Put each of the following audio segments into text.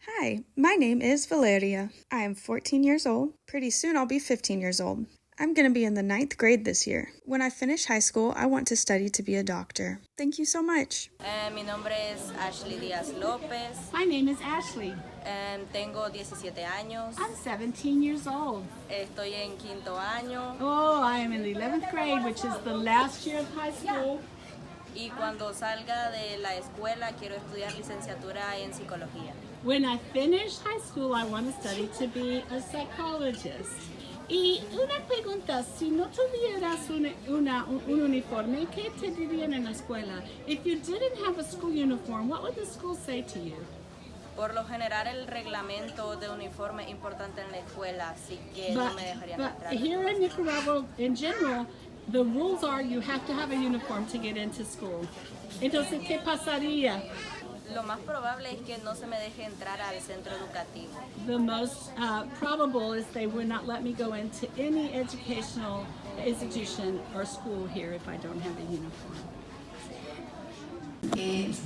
Hi, my name is Valeria. I am 14 years old. Pretty soon I'll be 15 years old. I'm going to be in the 9th grade this year. When I finish high school, I want to study to be a doctor. Thank you so much. Mi nombre es Ashley Díaz López. My name is Ashley. Tengo 17 años. I'm 17 years old. Estoy en quinto año. Oh, I am in the 11th grade, which is the last year of high school. Y cuando salga de la escuela quiero estudiar licenciatura en psicología. When I finish high school, I want to study to be a psychologist. Y una pregunta, si no tuvieras un uniforme, ¿qué te dirían en la escuela? If you didn't have a school uniform, what would the school say to you? Por lo general el reglamento de uniforme es importante en la escuela, así que no me dejarían entrar. Here in Nicaragua, in general, the rules are you have to have a uniform to get into school. Entonces, ¿qué pasaría? Lo más probable es que no se me deje entrar al centro educativo. The most probable is they would not let me go into any educational institution or school here if I don't have a uniform.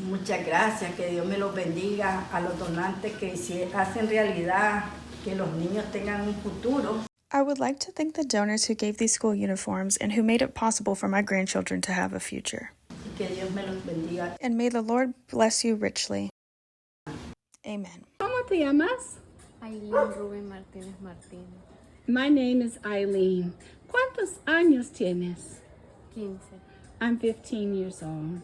Muchas gracias, que Dios me los bendiga a los donantes que hacen realidad que los niños tengan un futuro. I would like to thank the donors who gave these school uniforms and who made it possible for my grandchildren to have a future. Que Dios me los bendiga. And may the Lord bless you richly. Amen. ¿Cómo te llamas? Aileen Rubén Martínez Martínez. My name is Eileen. ¿Cuántos años tienes? 15. I'm 15 years old.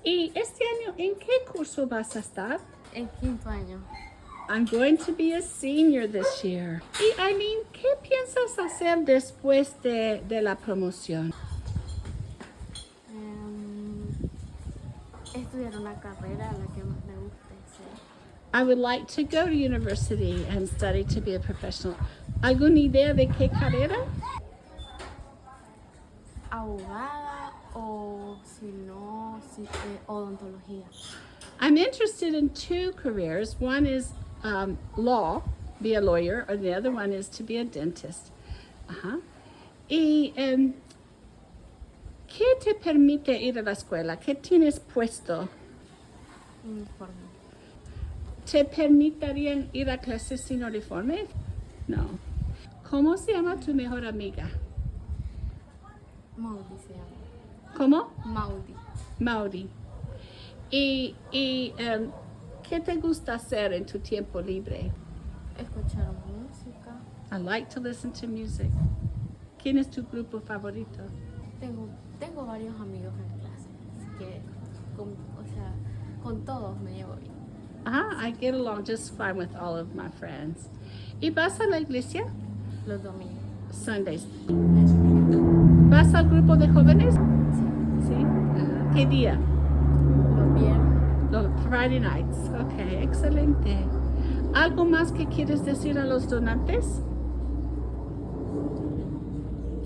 ¿Y este año en qué curso vas a estar? En quinto año. I'm going to be a senior this year. Y Eileen, ¿qué piensas hacer después de la promoción? Estudiar una carrera a la que más me guste. Sí. I would like to go to university and study to be a professional. ¿Alguna idea de qué carrera? Abogada o si no, odontología. I'm interested in two careers. One is law, be a lawyer, or the other one is to be a dentist. Y ¿qué te permite ir a la escuela? ¿Qué tienes puesto? Uniforme. ¿Te permitirían ir a clases sin uniforme? No. ¿Cómo se llama tu mejor amiga? Maudi se llama. ¿Cómo? Maudi. Maudi. ¿Y qué te gusta hacer en tu tiempo libre? Escuchar música. I like to listen to music. ¿Quién es tu grupo favorito? Tengo varios amigos en clase, así que con todos me llevo bien. I get along just fine with all of my friends. ¿Y vas a la iglesia? Los domingos. Sundays. ¿Vas al grupo de jóvenes? Sí. Sí. ¿Qué día? Los viernes. Los Friday nights. Ok, excelente. ¿Algo más que quieres decir a los donantes?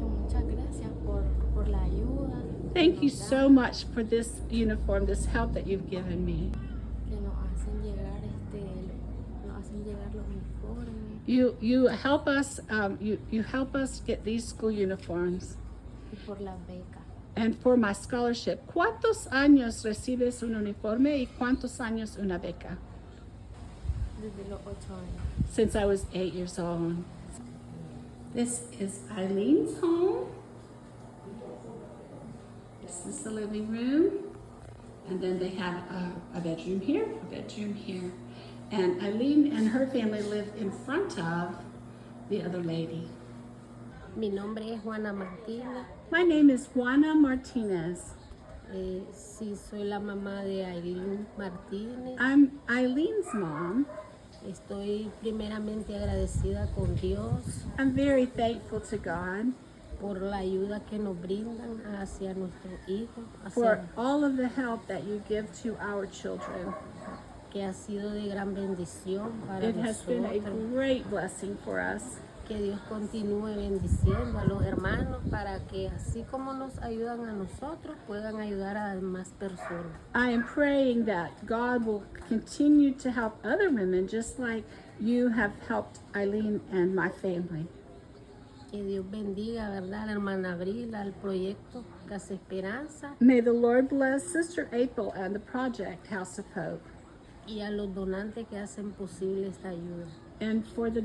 Muchas gracias por la ayuda. Thank you so much for this uniform, this help that you've given me. Que nos hacen llegar los uniformes. You help us. You help us get these school uniforms. Y por las becas. And for my scholarship. ¿Cuántos años recibes un uniforme y cuántos años una beca? Desde los 8 años. Since I was 8 years old. This is Eileen's home. This is the living room. And then they have a bedroom here, a bedroom here. And Eileen and her family live in front of the other lady. Mi nombre es Juana Martínez. My name is Juana Martinez. Sí, soy la mamá de Aileen Martínez. I'm Eileen's mom. Estoy primeramente agradecida con Dios I'm very thankful to God por la ayuda que nos brindan hacia nuestros hijos, for all of the help that you give to our children. que ha sido de gran bendición para It has been a nosotros. great blessing for us. Que Dios continúe bendiciendo a los hermanos para que así como nos ayudan a nosotros, puedan ayudar a más personas. I am praying that God will continue to help other women just like you have helped Eileen and my family. Que Dios bendiga, ¿verdad? A la hermana Abril, al proyecto Casa Esperanza. May the Lord bless Sister April and the project House of Hope. y a los donantes que hacen posible esta ayuda. and for the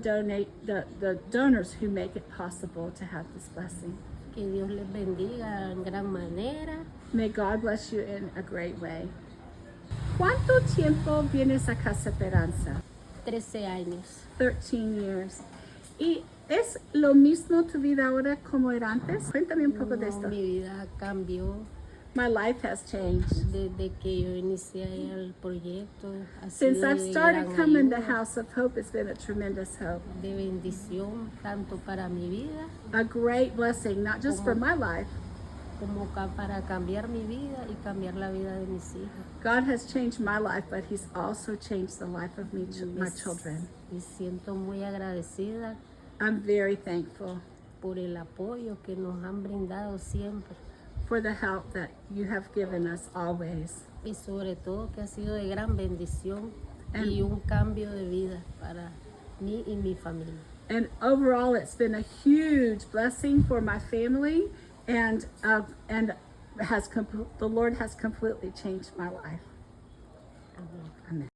donors who make it possible to have this blessing. Que Dios les bendiga en gran manera. May God bless you in a great way. ¿Cuánto tiempo vienes a Casa Esperanza? 13 años. 13 years. ¿Y es lo mismo tu vida ahora como era antes? Cuéntame un poco de esto. Mi vida cambió My life has changed. desde que yo inicié el proyecto. Ha Since sido I've de started gran coming to ayuda, House of Hope, it's been a tremendous hope. de bendición, tanto para mi vida A great blessing, not just for my life. como para cambiar mi vida y cambiar la vida de mis hijas. God has changed my life, but He's also changed the life of my children. Me siento muy agradecida I'm very thankful por el apoyo que nos han brindado siempre for the help that you have given us always. y sobre todo que ha sido de gran bendición And- y un cambio de vida para mí y mi familia. And overall, it's been a huge blessing for my family, and the Lord has completely changed my life. Amen.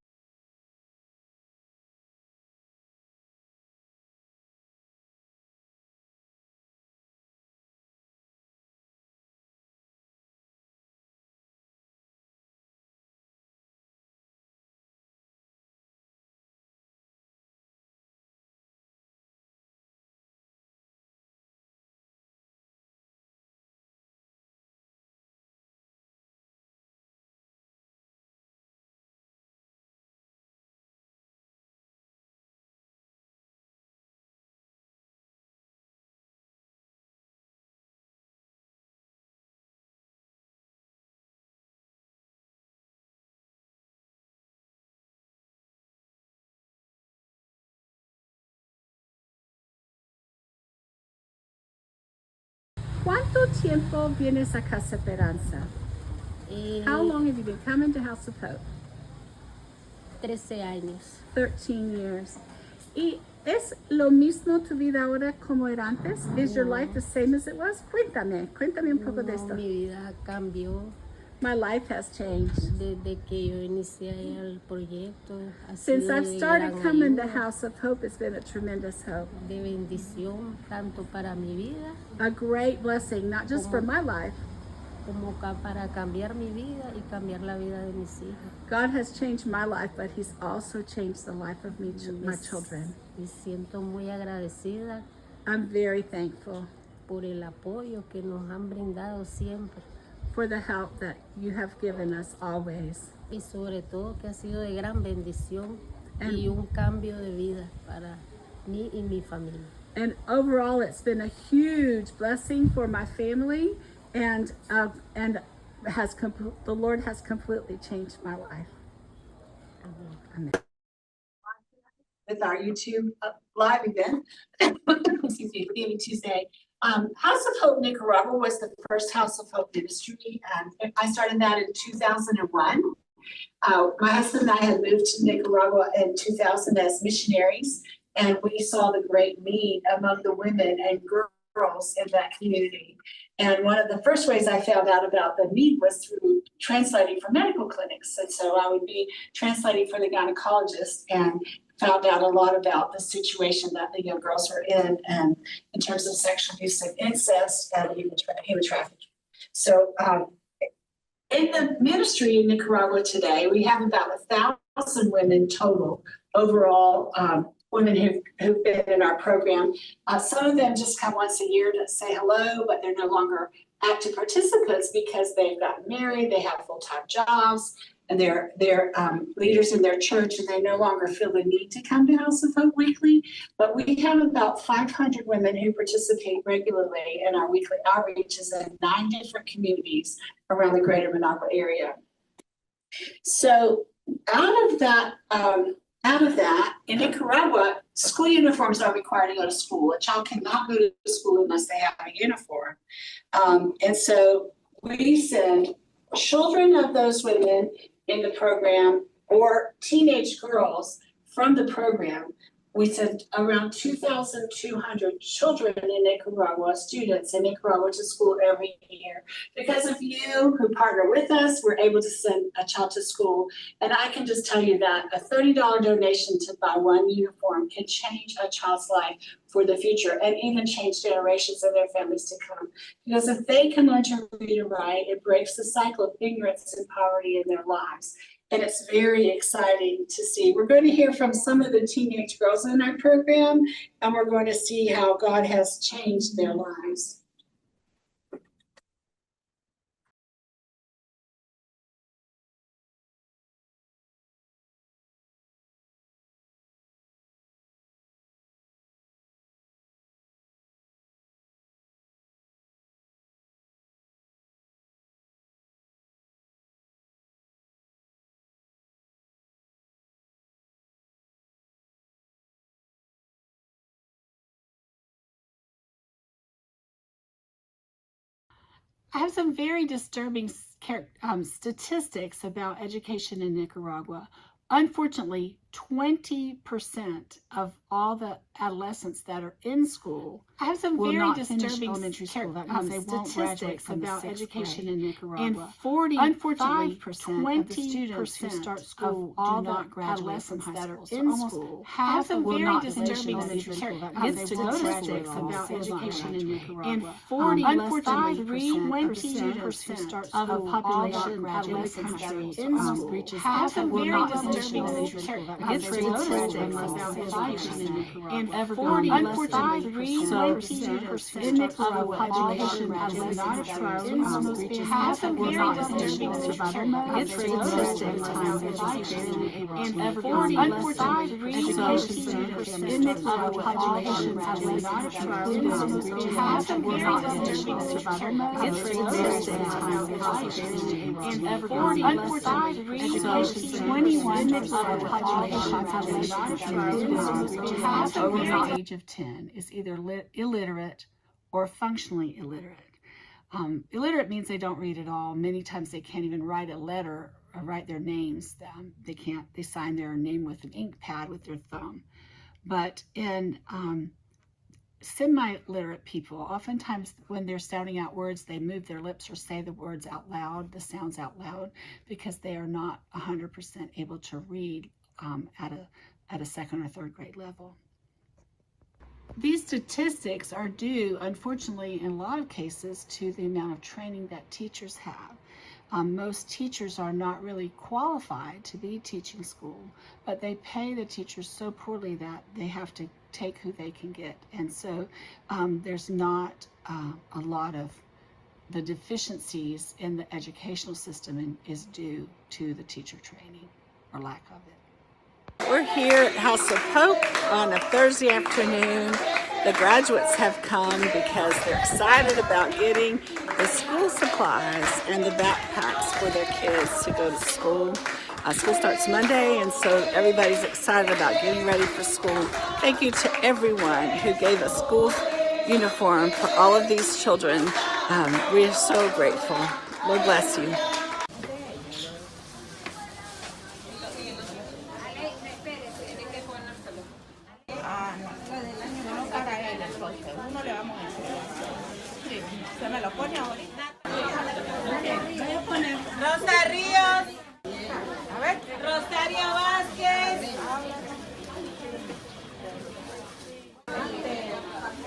¿Cuánto tiempo vienes a Casa Esperanza? How long have you been coming to House of Hope? 13 años. 13 years. ¿Y es lo mismo tu vida ahora como era antes? Is your life the same as it was? Cuéntame un poco de esto. Mi vida cambió My life has changed. desde que yo inicié el proyecto. Ha Since sido I've de started gran coming to ayuda, House of Hope, it's been a tremendous hope. de bendición, tanto para mi vida A great blessing, not just for my life. como para cambiar mi vida y cambiar la vida de mis hijas. God has changed my life, but He's also changed the life of my children. Me siento muy agradecida I'm very thankful por el apoyo que nos han brindado siempre for the help that you have given us always. y sobre todo que ha sido de gran bendición And- y un cambio de vida para mí y mi familia. And overall, it's been a huge blessing for my family, and the Lord has completely changed my life. Amen. With our YouTube live event, excuse me, for Giving Tuesday. House of Hope Nicaragua was the first House of Hope ministry, and I started that in 2001. My husband and I had moved to Nicaragua in 2000 as missionaries, and we saw the great need among the women and girls in that community. And one of the first ways I found out about the need was through translating for medical clinics. And so I would be translating for the gynecologist and found out a lot about the situation that the young girls are in, and in terms of sexual abuse and incest and human trafficking. So in the ministry in Nicaragua today, we have about 1,000 women total overall, women who've been in our program. Some of them just come once a year to say hello, but they're no longer active participants because they've gotten married, they have full-time jobs, and they're leaders in their church, and they no longer feel the need to come to House of Hope weekly. But we have about 500 women who participate regularly in our weekly outreaches in 9 different communities around the greater Managua area. So out of that, in Nicaragua, school uniforms are required to go to school. A child cannot go to school unless they have a uniform. And so we send children of those women in the program or teenage girls from the program We sent around 2,200 children in Nicaragua, students in Nicaragua, to school every year. Because of you who partner with us, we're able to send a child to school. And I can just tell you that a $30 donation to buy one uniform can change a child's life for the future and even change generations of their families to come. Because if they can learn to read and write, it breaks the cycle of ignorance and poverty in their lives. And it's very exciting to see. We're going to hear from some of the teenage girls in our program, and we're going to see how God has changed their lives. I have some very disturbing statistics about education in Nicaragua. Unfortunately, 20% of all the adolescents that are in school I have some very disturbing elementary school. That means they won't graduate from about education in Nicaragua. And 45% of the students who start school do not graduate from high school. So in school, half of will not disturbing statistics about education in Nicaragua. And 45% who start school of population adolescents that are in school reaches half of very disturbing statistics about education in Nicaragua. And 45% in Nicaragua population adolescents that are in school reaches half of very disturbing statistics about education in Nicaragua. And 45% in Nicaragua population adolescents that are in school reaches half of very disturbing statistics about education in Nicaragua. And 21 over the age of 10 is either illiterate or functionally illiterate. Illiterate means they don't read at all. Many times they can't even write a letter or write their names. They sign their name with an ink pad with their thumb. But in semi-literate people, oftentimes when they're sounding out words, they move their lips or say the words out loud, the sounds out loud, because they are not 100% able to read at a second or third grade level. These statistics are due, unfortunately, in a lot of cases, to the amount of training that teachers have. Most teachers are not really qualified to be teaching school, but they pay the teachers so poorly that they have to take who they can get. And so there's not a lot of the deficiencies in the educational system is due to the teacher training or lack of it. We're here at House of Hope on a Thursday afternoon. The graduates have come because they're excited about getting the school supplies and the backpacks for their kids to go to school. School starts Monday, and so everybody's excited about getting ready for school. Thank you to everyone who gave a school uniform for all of these children. We are so grateful. Lord bless you. Rosa Ríos. A ver. Rosario Vázquez.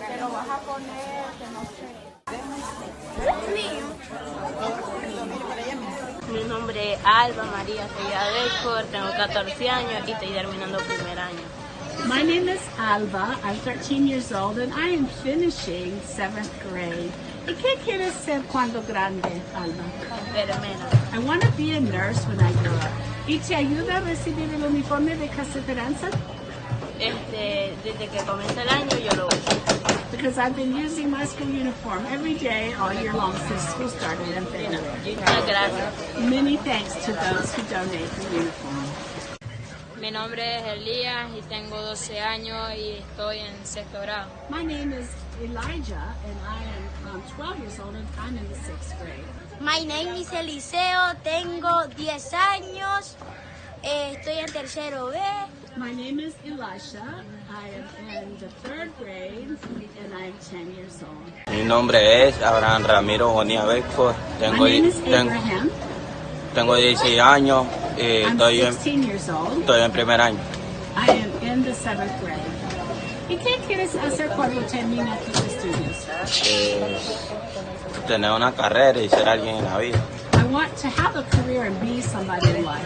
Te lo vas a poner, que no sé. Mi nombre es Alba María Seguida Bedford, tengo 14 años y estoy terminando primer año. My name is Alba. I'm 13 years old and I am finishing 7th grade. ¿Y qué quieres ser cuando grande, Alba? Enfermera. I want to be a nurse when I grow up. ¿Y te ayuda a recibir el uniforme de Casa Esperanza? Desde que comenzó el año yo lo uso. Because I've been using my school uniform every day all year long since school started in February. Muchas gracias. Many thanks to those who donate the uniform. Mi nombre es Elías y tengo 12 años y estoy en sexto grado. My name is Elijah and I am 12 years old and I'm in the 6th grade. My name is Eliseo, tengo 10 años, estoy en tercero B. My name is Elisha. I am in the 3rd grade and I'm 10 years old. Mi nombre es Abraham Ramiro Bonilla Beckford. My name is Abraham. Tengo 16 años. I'm 16 years old. Estoy en primer año. I am in the 7th grade. ¿Y qué quieres hacer cuando termines tus estudios? Tener una carrera y ser alguien en la vida. I want to have a career and be somebody in life.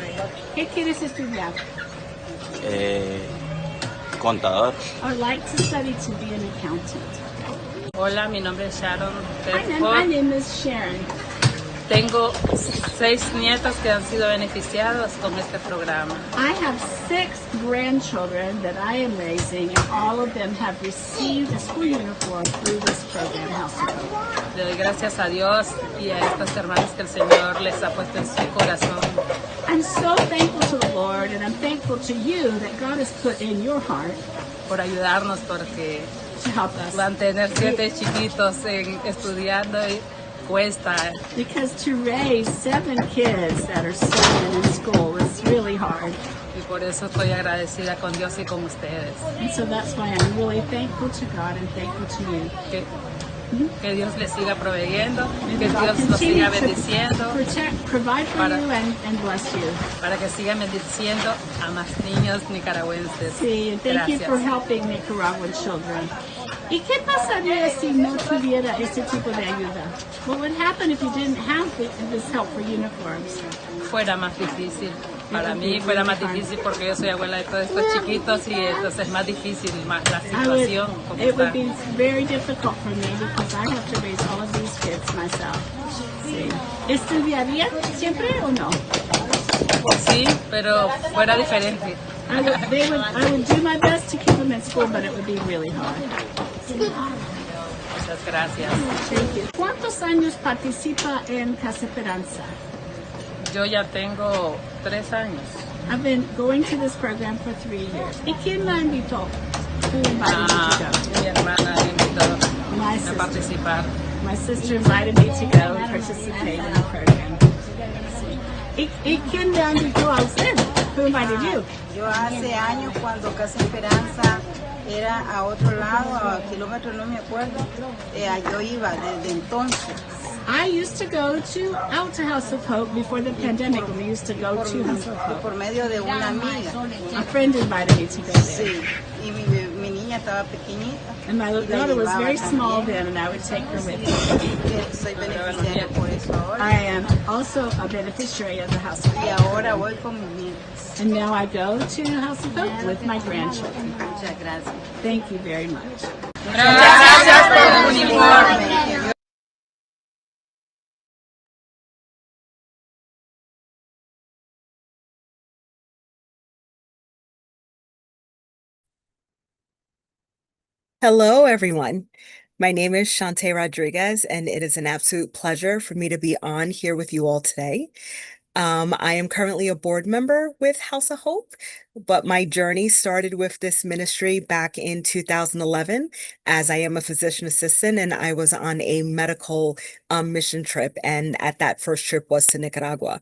¿Qué quieres estudiar? Contador. I'd like to study to be an accountant. Hola, mi nombre es Sharon My name is Sharon. Tengo 6 nietos que han sido beneficiados con este programa. I have 6 grandchildren that I am raising, and all of them have received a school uniform through this program, House of Hope. Le doy gracias a Dios y a estas hermanas que el Señor les ha puesto en su corazón. I'm so thankful to the Lord, and I'm thankful to you that God has put in your heart Por ayudarnos porque to help us. mantener 7 chiquitos estudiando y cuesta. Because to raise 7 kids that are 7 in school is really hard. Y por eso estoy agradecida con Dios y con ustedes. And so that's why I'm really thankful to God and thankful to you. Que Dios les siga proveyendo, que God Dios los siga continue to bendiciendo. provide for you and bless you. Para que sigan bendiciendo a más niños nicaragüenses. Sí, and thank you Gracias. for helping Nicaraguan children. ¿Y qué pasaría si no tuviera este tipo de ayuda? What would happen if you didn't have this help for uniforms? Fuera más difícil. Para mí fuera más difícil porque yo soy abuela de todos estos chiquitos y entonces es más difícil más la situación. como It would está. be very difficult for me because I have to raise all of these kids myself. Sí. ¿Estudiarían siempre o no? Sí, pero fuera diferente. I would do my best to keep them in school, but it would be really hard. Muchas gracias. Thank you. ¿Cuántos años participa en Casa Esperanza? Yo ya tengo 3 años. I've been going to this program for 3 years. ¿Y quién la invitó? Who invited you to go? Mi hermana me invitó My a sister. participar. My sister invited me to go and participate in the program. ¿Y quién la invitó a usted? Who invited you? Yo hace años cuando Casa Esperanza era a otro lado, a kilómetros no me acuerdo, yo iba desde entonces. I used to go out to House of Hope before the pandemic when we used to go to House of Hope. Por medio de una amiga. A friend invited me to go there. Sí, y mi niña estaba pequeñita. And my daughter was very small then, and I would take her with me. Soy beneficiaria por eso ahora. I am also a beneficiary of the House of Y Hope. ahora voy con mis nietos. And now I go to House of Hope with my grandchildren. Muchas gracias. Thank you very much. Gracias por el uniforme. Hello, everyone. My name is Shante Rodriguez, and it is an absolute pleasure for me to be on here with you all today. I am currently a board member with House of Hope, but my journey started with this ministry back in 2011 as I am a physician assistant and I was on a medical mission trip. And at that first trip was to Nicaragua.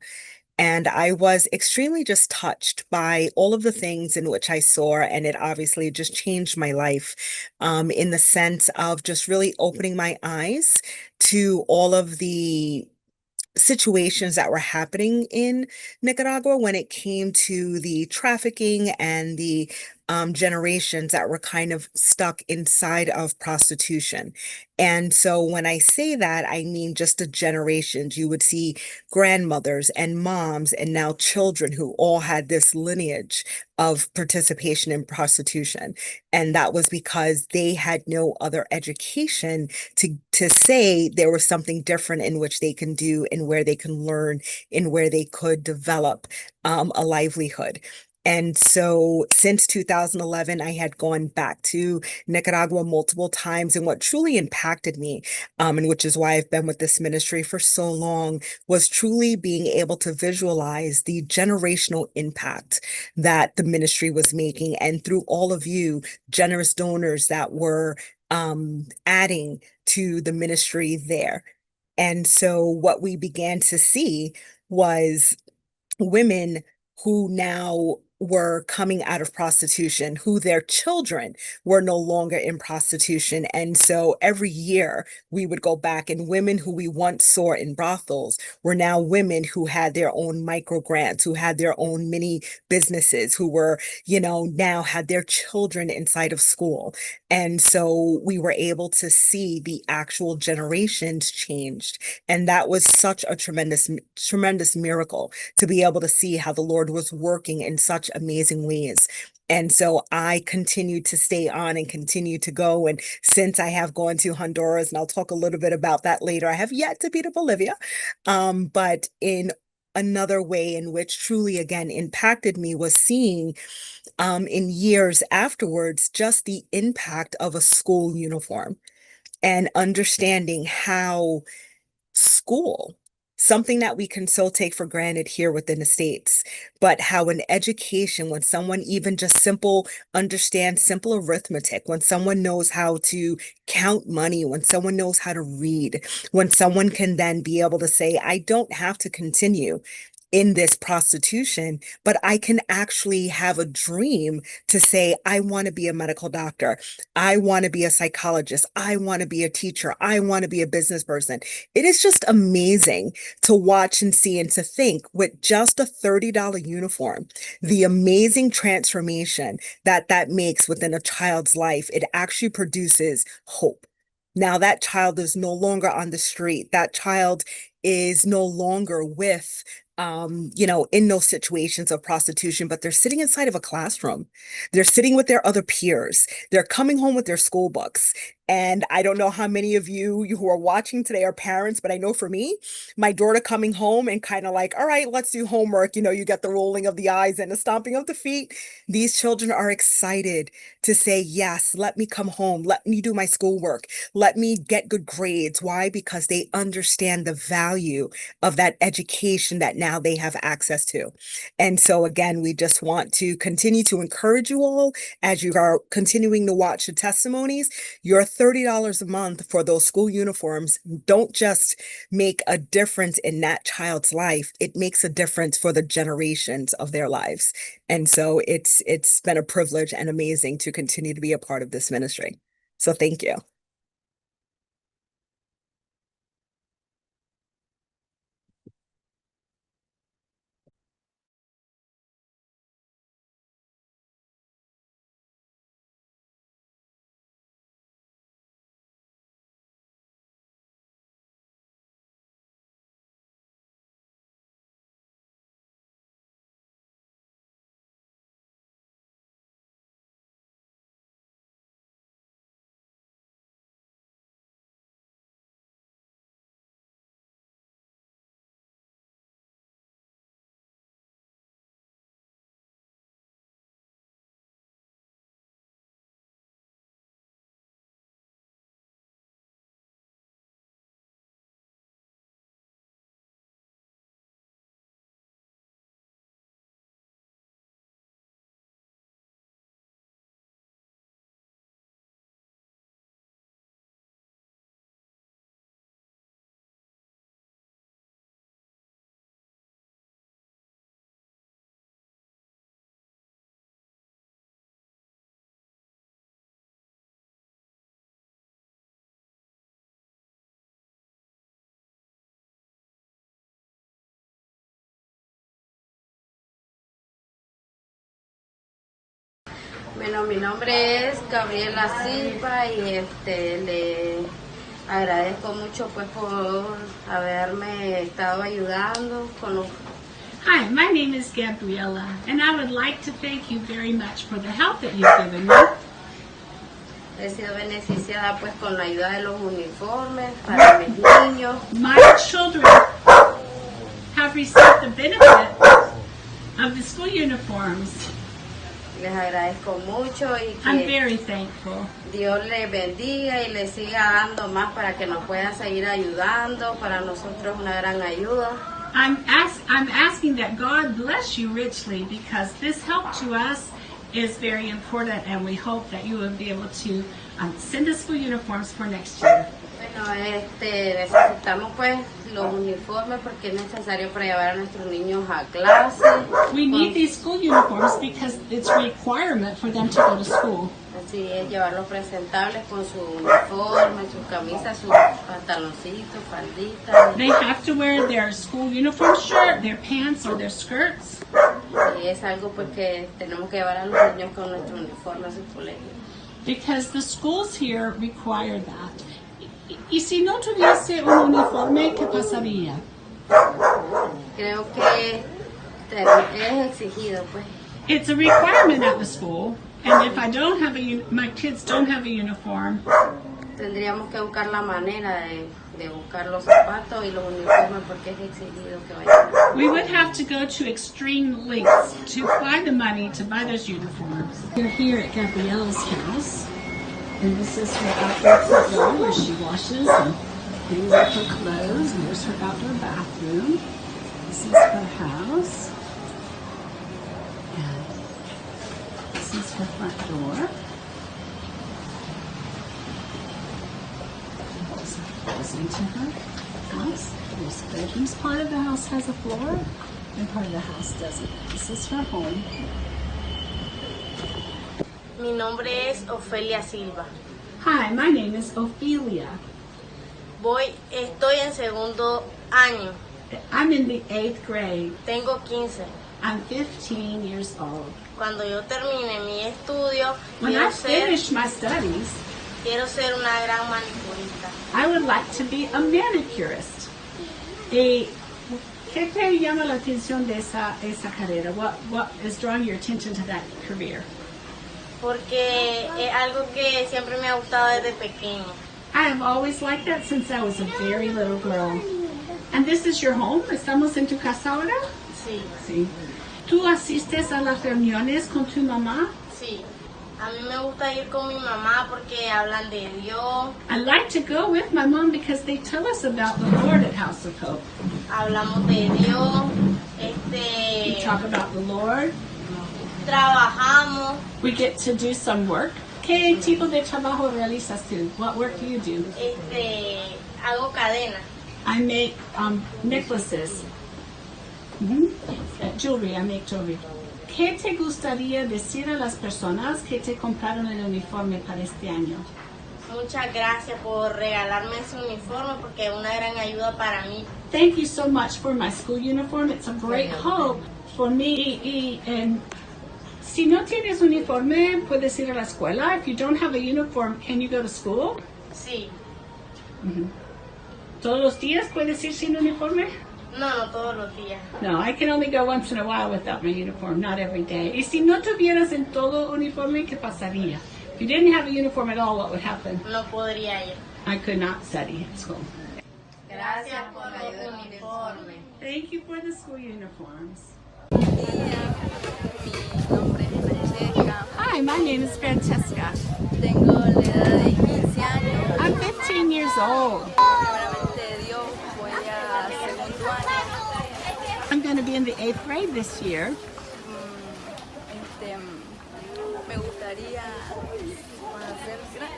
And I was extremely just touched by all of the things in which I saw, and it obviously just changed my life in the sense of just really opening my eyes to all of the situations that were happening in Nicaragua when it came to the trafficking and the generations that were kind of stuck inside of prostitution. And so when I say that, I mean just the generations. You would see grandmothers and moms and now children who all had this lineage of participation in prostitution. And that was because they had no other education to say there was something different in which they can do and where they can learn and where they could develop a livelihood. And so since 2011, I had gone back to Nicaragua multiple times. And what truly impacted me, and which is why I've been with this ministry for so long, was truly being able to visualize the generational impact that the ministry was making. And through all of you, generous donors that were adding to the ministry there. And so what we began to see was women who now were coming out of prostitution, who their children were no longer in prostitution. And so every year we would go back, and women who we once saw in brothels were now women who had their own micro grants, who had their own mini businesses, who were, now had their children inside of school. And so we were able to see the actual generations changed. And that was such a tremendous, tremendous miracle to be able to see how the Lord was working in such amazing ways. And so I continue to stay on and continue to go. And since I have gone to Honduras, and I'll talk a little bit about that later, I have yet to be to Bolivia. But in another way in which truly, again, impacted me was seeing in years afterwards, just the impact of a school uniform and understanding how school, something that we can so take for granted here within the States, but how an education, when someone even just understands simple arithmetic, when someone knows how to count money, when someone knows how to read, when someone can then be able to say, I don't have to continue in this prostitution, but I can actually have a dream to say, I want to be a medical doctor. I want to be a psychologist. I want to be a teacher. I want to be a business person. It is just amazing to watch and see and to think with just a $30 uniform, the amazing transformation that makes within a child's life. It actually produces hope. Now that child is no longer on the street. That child is no longer with in those situations of prostitution, but they're sitting inside of a classroom. They're sitting with their other peers. They're coming home with their school books. And I don't know how many of you who are watching today are parents, but I know for me, my daughter coming home and kind of like, all right, let's do homework. You get the rolling of the eyes and the stomping of the feet. These children are excited to say, yes, let me come home. Let me do my schoolwork. Let me get good grades. Why? Because they understand the value of that education that now they have access to. And so again, we just want to continue to encourage you all as you are continuing to watch the testimonies. Your $30 a month for those school uniforms don't just make a difference in that child's life. It makes a difference for the generations of their lives. And so it's been a privilege and amazing to continue to be a part of this ministry. So thank you. Bueno, mi nombre es Gabriela Silva y le agradezco mucho pues por haberme estado ayudando con los... Hi, my name is Gabriela, and I would like to thank you very much for the help that you've given me. He sido beneficiada pues con la ayuda de los uniformes para mis niños. My children have received the benefit of the school uniforms. Les agradezco mucho y I'm que very thankful. Dios les bendiga y les siga dando más para que nos puedan seguir ayudando. Para nosotros es una gran ayuda. I'm asking that God bless you richly, because this help to us is very important, and we hope that you will be able to send us school uniforms for next year. Bueno, necesitamos pues los uniformes porque es necesario para llevar a nuestros niños a clase. We need these school uniforms because it's a requirement for them to go to school. Así es, llevarlos presentables con su uniforme, sus camisas, sus pantaloncitos, falditas. They have to wear their school uniform shirt, their pants, or their skirts. Y es algo pues que tenemos que llevar a los niños con nuestro uniforme a su colegio. Because the schools here require that. Y si no tuviese un uniforme, ¿qué pasaría? Creo que es exigido, pues. It's a requirement at the school, and if I don't have my kids don't have a uniform, tendríamos que buscar la manera de buscar los zapatos y los uniformes porque es exigido que vayan. We would have to go to extreme lengths to find the money to buy those uniforms. We're here at Gabrielle's house, and this is her outdoor courtyard where she washes and hangs up her clothes, and there's her outdoor bathroom. This is her house. And this is her front door. Goes into her house. There's bedrooms. Part of the house has a floor, and part of the house doesn't. This is her home. Mi nombre es Ofelia Silva. Hi, my name is Ophelia. Estoy en segundo año. I'm in the 8th grade. Tengo 15. I'm 15 years old. Cuando yo termine mi estudio, When I finish my studies, quiero ser una gran manicurista. I would like to be a manicurist. ¿Qué te llama la atención de esa carrera? What is drawing your attention to that career? Porque es algo que siempre me ha gustado desde pequeño. I have always liked that since I was a very little girl. And this is your home? ¿Estamos en tu casa ahora? Sí. Sí. ¿Tú asistes a las reuniones con tu mamá? Sí. A mí me gusta ir con mi mamá porque hablan de Dios. I like to go with my mom because they tell us about the Lord at House of Hope. Hablamos de Dios. We talk about the Lord. Trabajamos. We get to do some work. ¿Qué tipo de trabajo realizas tú? What work do you do? Hago cadena. I make necklaces. Jewelry, I make jewelry. ¿Qué te gustaría decir a las personas que te compraron el uniforme para este año? Muchas gracias por regalarme ese uniforme porque es una gran ayuda para mí. Thank you so much for my school uniform. It's a great hope for me. And si no tienes uniforme, puedes ir a la escuela. If you don't have a uniform, can you go to school? Sí. ¿Todos los días puedes ir sin uniforme? No todos los días. No, I can only go once in a while without my uniform, not every day. Y si no tuvieras en todo uniforme, ¿qué pasaría? If you didn't have a uniform at all, what would happen? No podría ir. I could not study at school. Gracias por el uniforme. Thank you for the school uniforms. Hi, my name is Francesca. Tengo la edad de 15 años. I'm 15 years old. Primeramente Dios, voy a segundo año. I'm going to be in the 8th grade this year. Me gustaría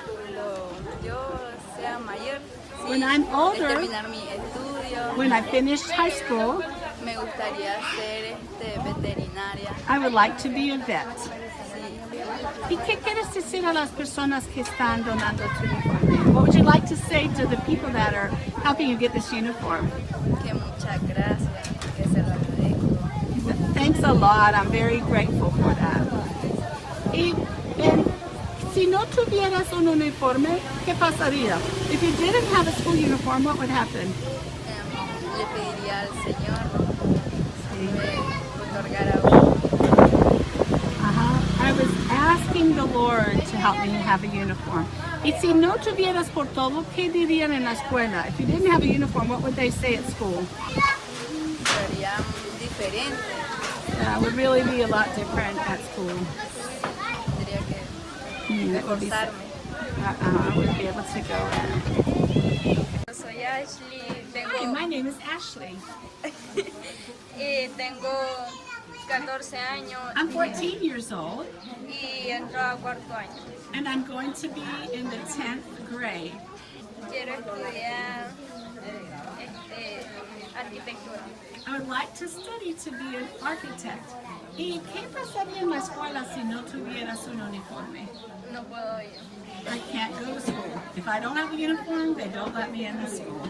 cuando yo sea mayor, When I'm older, terminar mi estudio. when I finished high school, Me gustaría ser veterinaria. I would like to be a vet. Sí. ¿Y qué quieres decir a las personas que están donando tu uniforme? What would you like to say to the people that are helping you get this uniform? Que muchas gracias, que se lo agradezco. Thanks a lot. I'm very grateful for that. Y si no tuvieras un uniforme, ¿qué pasaría? If you didn't have a school uniform, what would happen? Le pediría al Señor que me otorgara uno. I was asking the Lord to help me have a uniform. Y si no tuvieras por todo, ¿qué dirían en la escuela? If you didn't have a uniform, what would they say at school? Sería diferente. Yeah, it would really be a lot different at school. Tendría que It would be, esforzarme. I wouldn't be able to go in. Soy Ashley, Hi, my name is Ashley. tengo 14 años. I'm 14 years old. Y entro a cuarto año. And I'm going to be in the 10th grade. Quiero estudiar arquitectura. I would like to study to be an architect. ¿Y qué pasaría en la escuela si no tuvieras un uniforme? No puedo ir. I can't go to school. If I don't have a uniform, they don't let me in the school.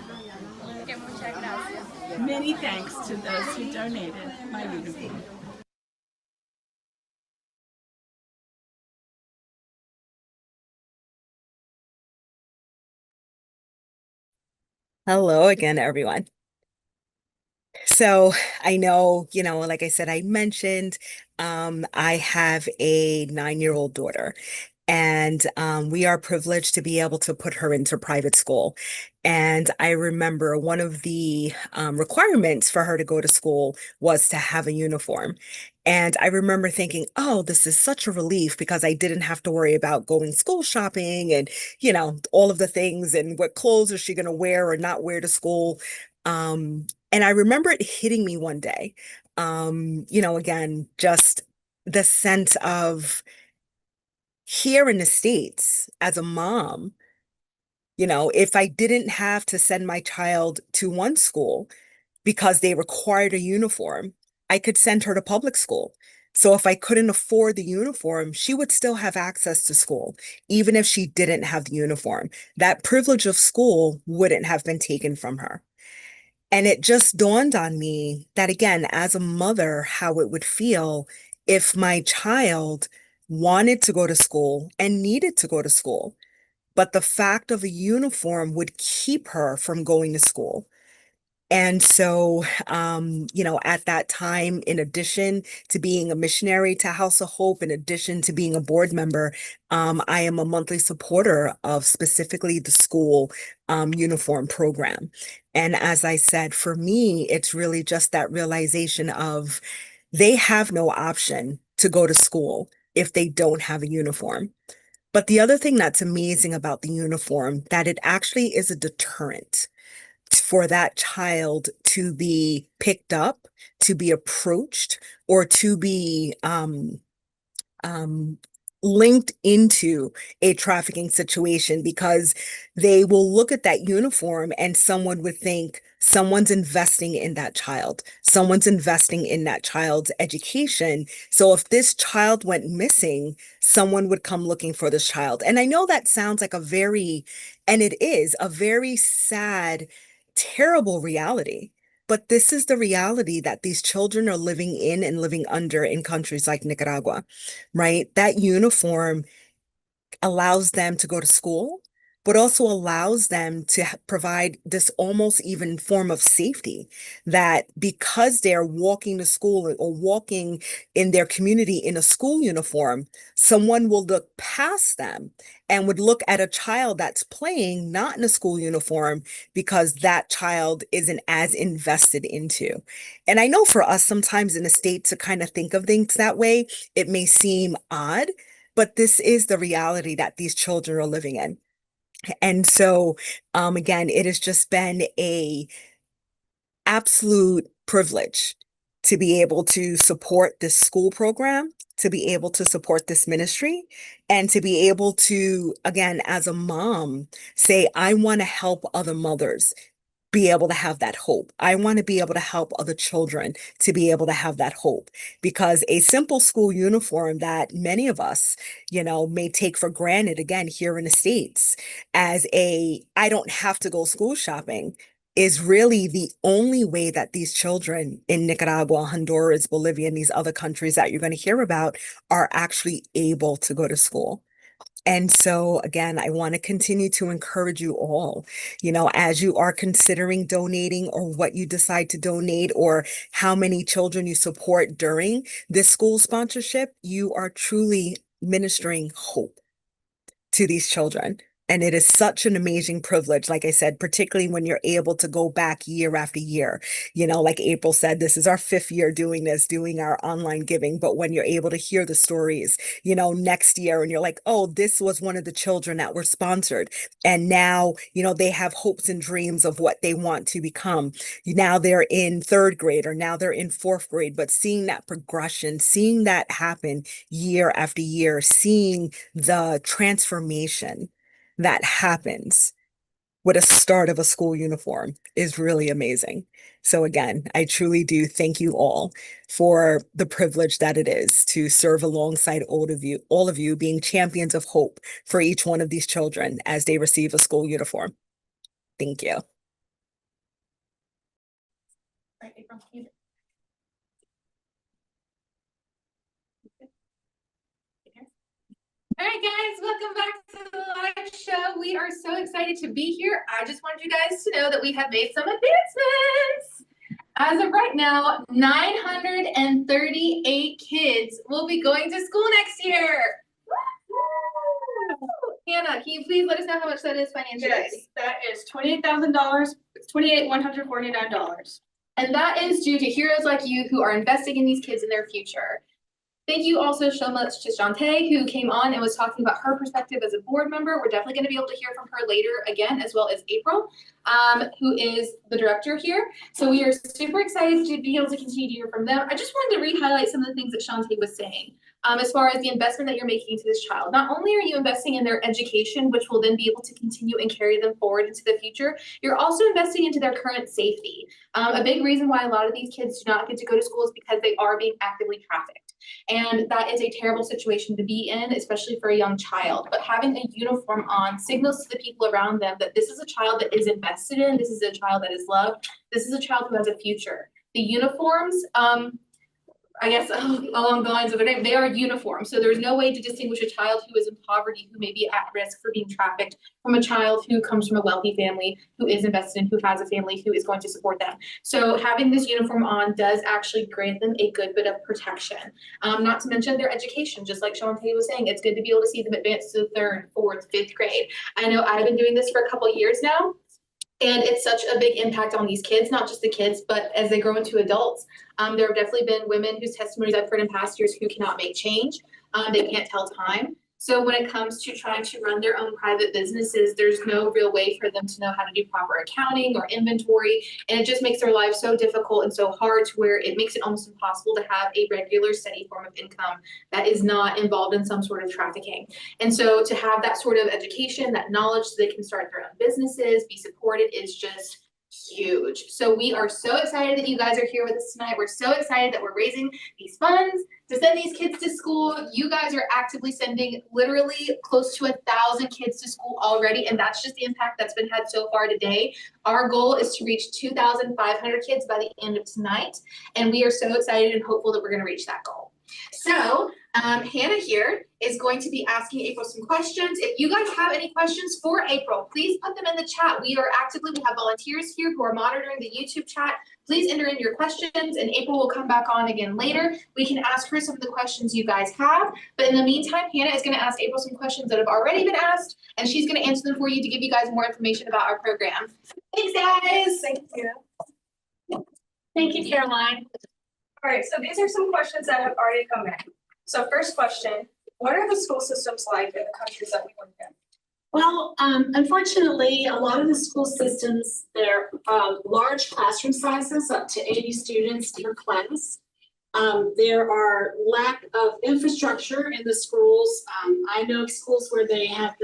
Que muchas gracias. Many thanks to those who donated my uniform. Hello again, everyone. So I know, like I said, I mentioned, I have a 9-year-old daughter, and we are privileged to be able to put her into private school. And I remember one of the requirements for her to go to school was to have a uniform. And I remember thinking, oh, this is such a relief because I didn't have to worry about going school shopping and, all of the things and what clothes is she going to wear or not wear to school. And I remember it hitting me one day, again, just the sense of here in the States as a mom, if I didn't have to send my child to one school because they required a uniform, I could send her to public school. So if I couldn't afford the uniform, she would still have access to school, even if she didn't have the uniform. That privilege of school wouldn't have been taken from her. And it just dawned on me that, again, as a mother, how it would feel if my child wanted to go to school and needed to go to school, but the fact of a uniform would keep her from going to school. And so, at that time, in addition to being a missionary to House of Hope, in addition to being a board member, I am a monthly supporter of specifically the school uniform program. And as I said, for me, it's really just that realization of they have no option to go to school if they don't have a uniform. But the other thing that's amazing about the uniform, that it actually is a deterrent for that child to be picked up, to be approached, or to be linked into a trafficking situation, because they will look at that uniform and someone would think someone's investing in that child. Someone's investing in that child's education. So if this child went missing, someone would come looking for this child. And I know that sounds like and it is a very sad, terrible reality. But this is the reality that these children are living in and living under in countries like Nicaragua, right? That uniform allows them to go to school, but also allows them to provide this almost even form of safety, that because they're walking to school or walking in their community in a school uniform, someone will look past them and would look at a child that's playing not in a school uniform because that child isn't as invested into. And I know for us sometimes in the States to kind of think of things that way, it may seem odd, but this is the reality that these children are living in. And so, again, it has just been a absolute privilege to be able to support this school program, to be able to support this ministry, and to be able to, again, as a mom, say, I want to help other mothers be able to have that hope. I want to be able to help other children to be able to have that hope, because a simple school uniform that many of us, may take for granted, again, here in the States, as I don't have to go school shopping, is really the only way that these children in Nicaragua, Honduras, Bolivia, and these other countries that you're going to hear about are actually able to go to school. And so, again, I want to continue to encourage you all, as you are considering donating or what you decide to donate or how many children you support during this school sponsorship, you are truly ministering hope to these children. And it is such an amazing privilege, like I said, particularly when you're able to go back year after year. You know, like April said, this is our 5th year doing this, doing our online giving. But when you're able to hear the stories, you know, next year, and you're like, oh, this was one of the children that were sponsored. And now, you know, they have hopes and dreams of what they want to become. Now they're in 3rd grade, or now they're in 4th grade. But seeing that progression, seeing that happen year after year, seeing the transformation that happens with a start of a school uniform is really amazing. So again, I truly do thank you all for the privilege that it is to serve alongside all of you being champions of hope for each one of these children as they receive a school uniform. Thank you. All right, guys, welcome back to the live show. We are so excited to be here. I just wanted you guys to know that we have made some advancements. As of right now, 938 kids will be going to school next year. Hannah, can you please let us know how much that is financially? Yes, that is $28,000. It's $28,149. And that is due to heroes like you who are investing in these kids in their future. Thank you also so much to Shantae, who came on and was talking about her perspective as a board member. We're definitely going to be able to hear from her later again, as well as April, who is the director here. So we are super excited to be able to continue to hear from them. I just wanted to re-highlight some of the things that Shantae was saying. As far as the investment that you're making into this child. Not only are you investing in their education, which will then be able to continue and carry them forward into the future, you're also investing into their current safety. A big reason why a lot of these kids do not get to go to school is because they are being actively trafficked. And that is a terrible situation to be in, especially for a young child. But having a uniform on signals to the people around them that this is a child that is invested in, this is a child that is loved, this is a child who has a future. The uniforms, I guess along the lines of their name, they are uniform. So there's no way to distinguish a child who is in poverty, who may be at risk for being trafficked, from a child who comes from a wealthy family, who is invested in, who has a family who is going to support them. So having this uniform on does actually grant them a good bit of protection. Not to mention their education, just like Shantae was saying, it's good to be able to see them advance to the 3rd, 4th, 5th grade. I know I've been doing this for a couple of years now. And it's such a big impact on these kids, not just the kids, but as they grow into adults. There have definitely been women whose testimonies I've heard in past years who cannot make change. They can't tell time. So when it comes to trying to run their own private businesses, there's no real way for them to know how to do proper accounting or inventory. And it just makes their lives so difficult and so hard to where it makes it almost impossible to have a regular, steady form of income that is not involved in some sort of trafficking. And so to have that sort of education, that knowledge so they can start their own businesses, be supported is just huge. So we are so excited that you guys are here with us tonight. We're so excited that we're raising these funds to send these kids to school. You guys are actively sending literally close to 1,000 kids to school already, and that's just the impact that's been had so far today. Our goal is to reach 2,500 kids by the end of tonight, and we are so excited and hopeful that we're going to reach that goal. So Hannah here is going to be asking April some questions. If you guys have any questions for April, please put them in the chat. We have volunteers here who are monitoring the YouTube chat. Please enter in your questions and April will come back on again later. We can ask her some of the questions you guys have. But in the meantime, Hannah is going to ask April some questions that have already been asked, and she's going to answer them for you to give you guys more information about our program. Thanks, guys. Thank you. Thank you, Caroline. All right, so these are some questions that have already come in. So first question, what are the school systems like in the countries that we work in? Well, unfortunately, a lot of the school systems, they're large classroom sizes, up to 80 students per class. There are lack of infrastructure in the schools. I know of schools where they have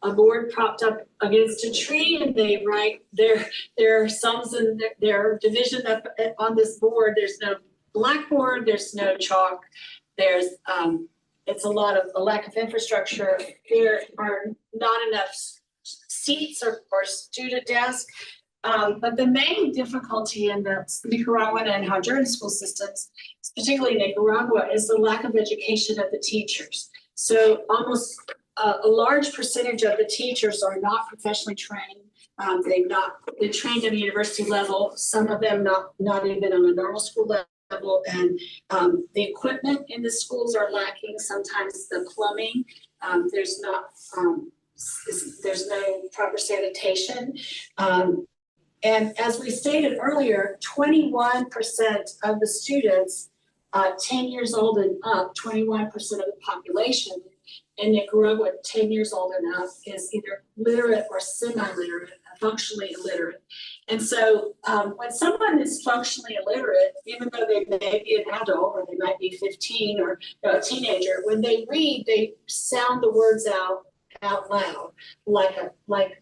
a board propped up against a tree and they write their sums in their division up on this board. There's no blackboard, there's no chalk, there's it's a lack of infrastructure. There are not enough seats or student desks. But the main difficulty in the Nicaraguan and Honduran school systems, particularly Nicaragua, is the lack of education of the teachers. So almost a large percentage of the teachers are not professionally trained. They've not been trained at a university level. Some of them not even on a normal school level. And the equipment in the schools are lacking. Sometimes the plumbing, there's not there's no proper sanitation. And as we stated earlier, 21% of the students 10 years old and up, 21% of the population in Nicaragua 10 years old and up is either literate or semi-literate, functionally illiterate. And so when someone is functionally illiterate, even though they may be an adult or they might be 15 or a teenager, when they read, they sound the words out loud, like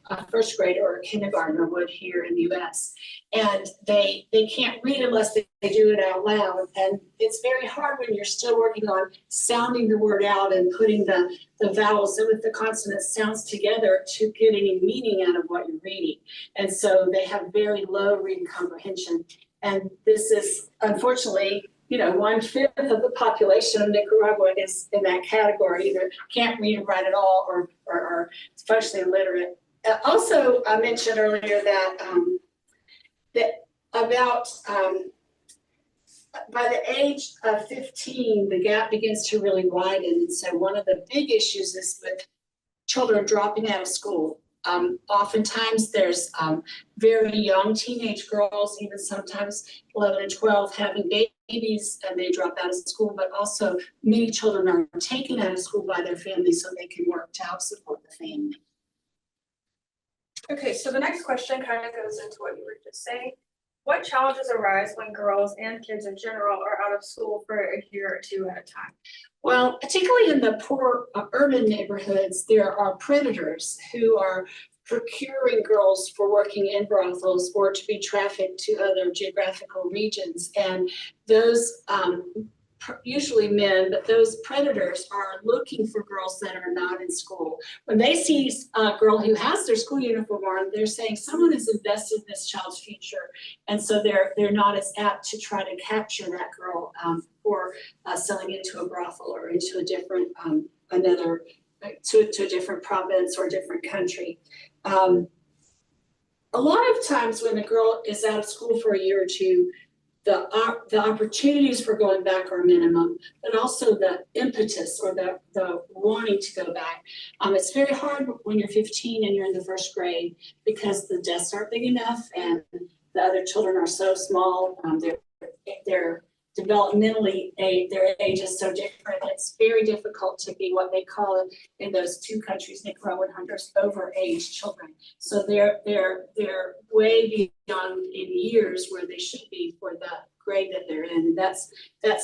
a first grader or a kindergartner would here in the US. And they can't read unless they do it out loud. And it's very hard when you're still working on sounding the word out and putting the vowels with the consonant sounds together to get any meaning out of what you're reading. And so they have very low reading comprehension. And this is unfortunately, 1/5 of the population of Nicaragua is in that category, either can't read or write at all or functionally illiterate. Also, I mentioned earlier that by the age of 15, the gap begins to really widen. And so one of the big issues is with children dropping out of school. Oftentimes there's very young teenage girls, even sometimes 11 and 12, having babies and they drop out of school, but also many children are taken out of school by their families so they can work to help support the family. Okay, so the next question kind of goes into what you were just saying. What challenges arise when girls and kids in general are out of school for a year or two at a time? Well, particularly in the poor urban neighborhoods, there are predators who are procuring girls for working in brothels or to be trafficked to other geographical regions. And those, usually men, but those predators are looking for girls that are not in school. When they see a girl who has their school uniform on, they're saying someone has invested in this child's future. And so they're not as apt to try to capture that girl for selling it to a brothel or into a different, to a different province or a different country. A lot of times when a girl is out of school for a year or two, the opportunities for going back are minimum, but also the impetus or the wanting to go back. It's very hard when you're 15 and you're in the first grade because the desks aren't big enough and the other children are so small. They're developmentally, their age is so different. It's very difficult to be what they call it in those two countries, Nicaragua and Honduras, overage children. So they're way beyond in years where they should be for the grade that they're in. And that's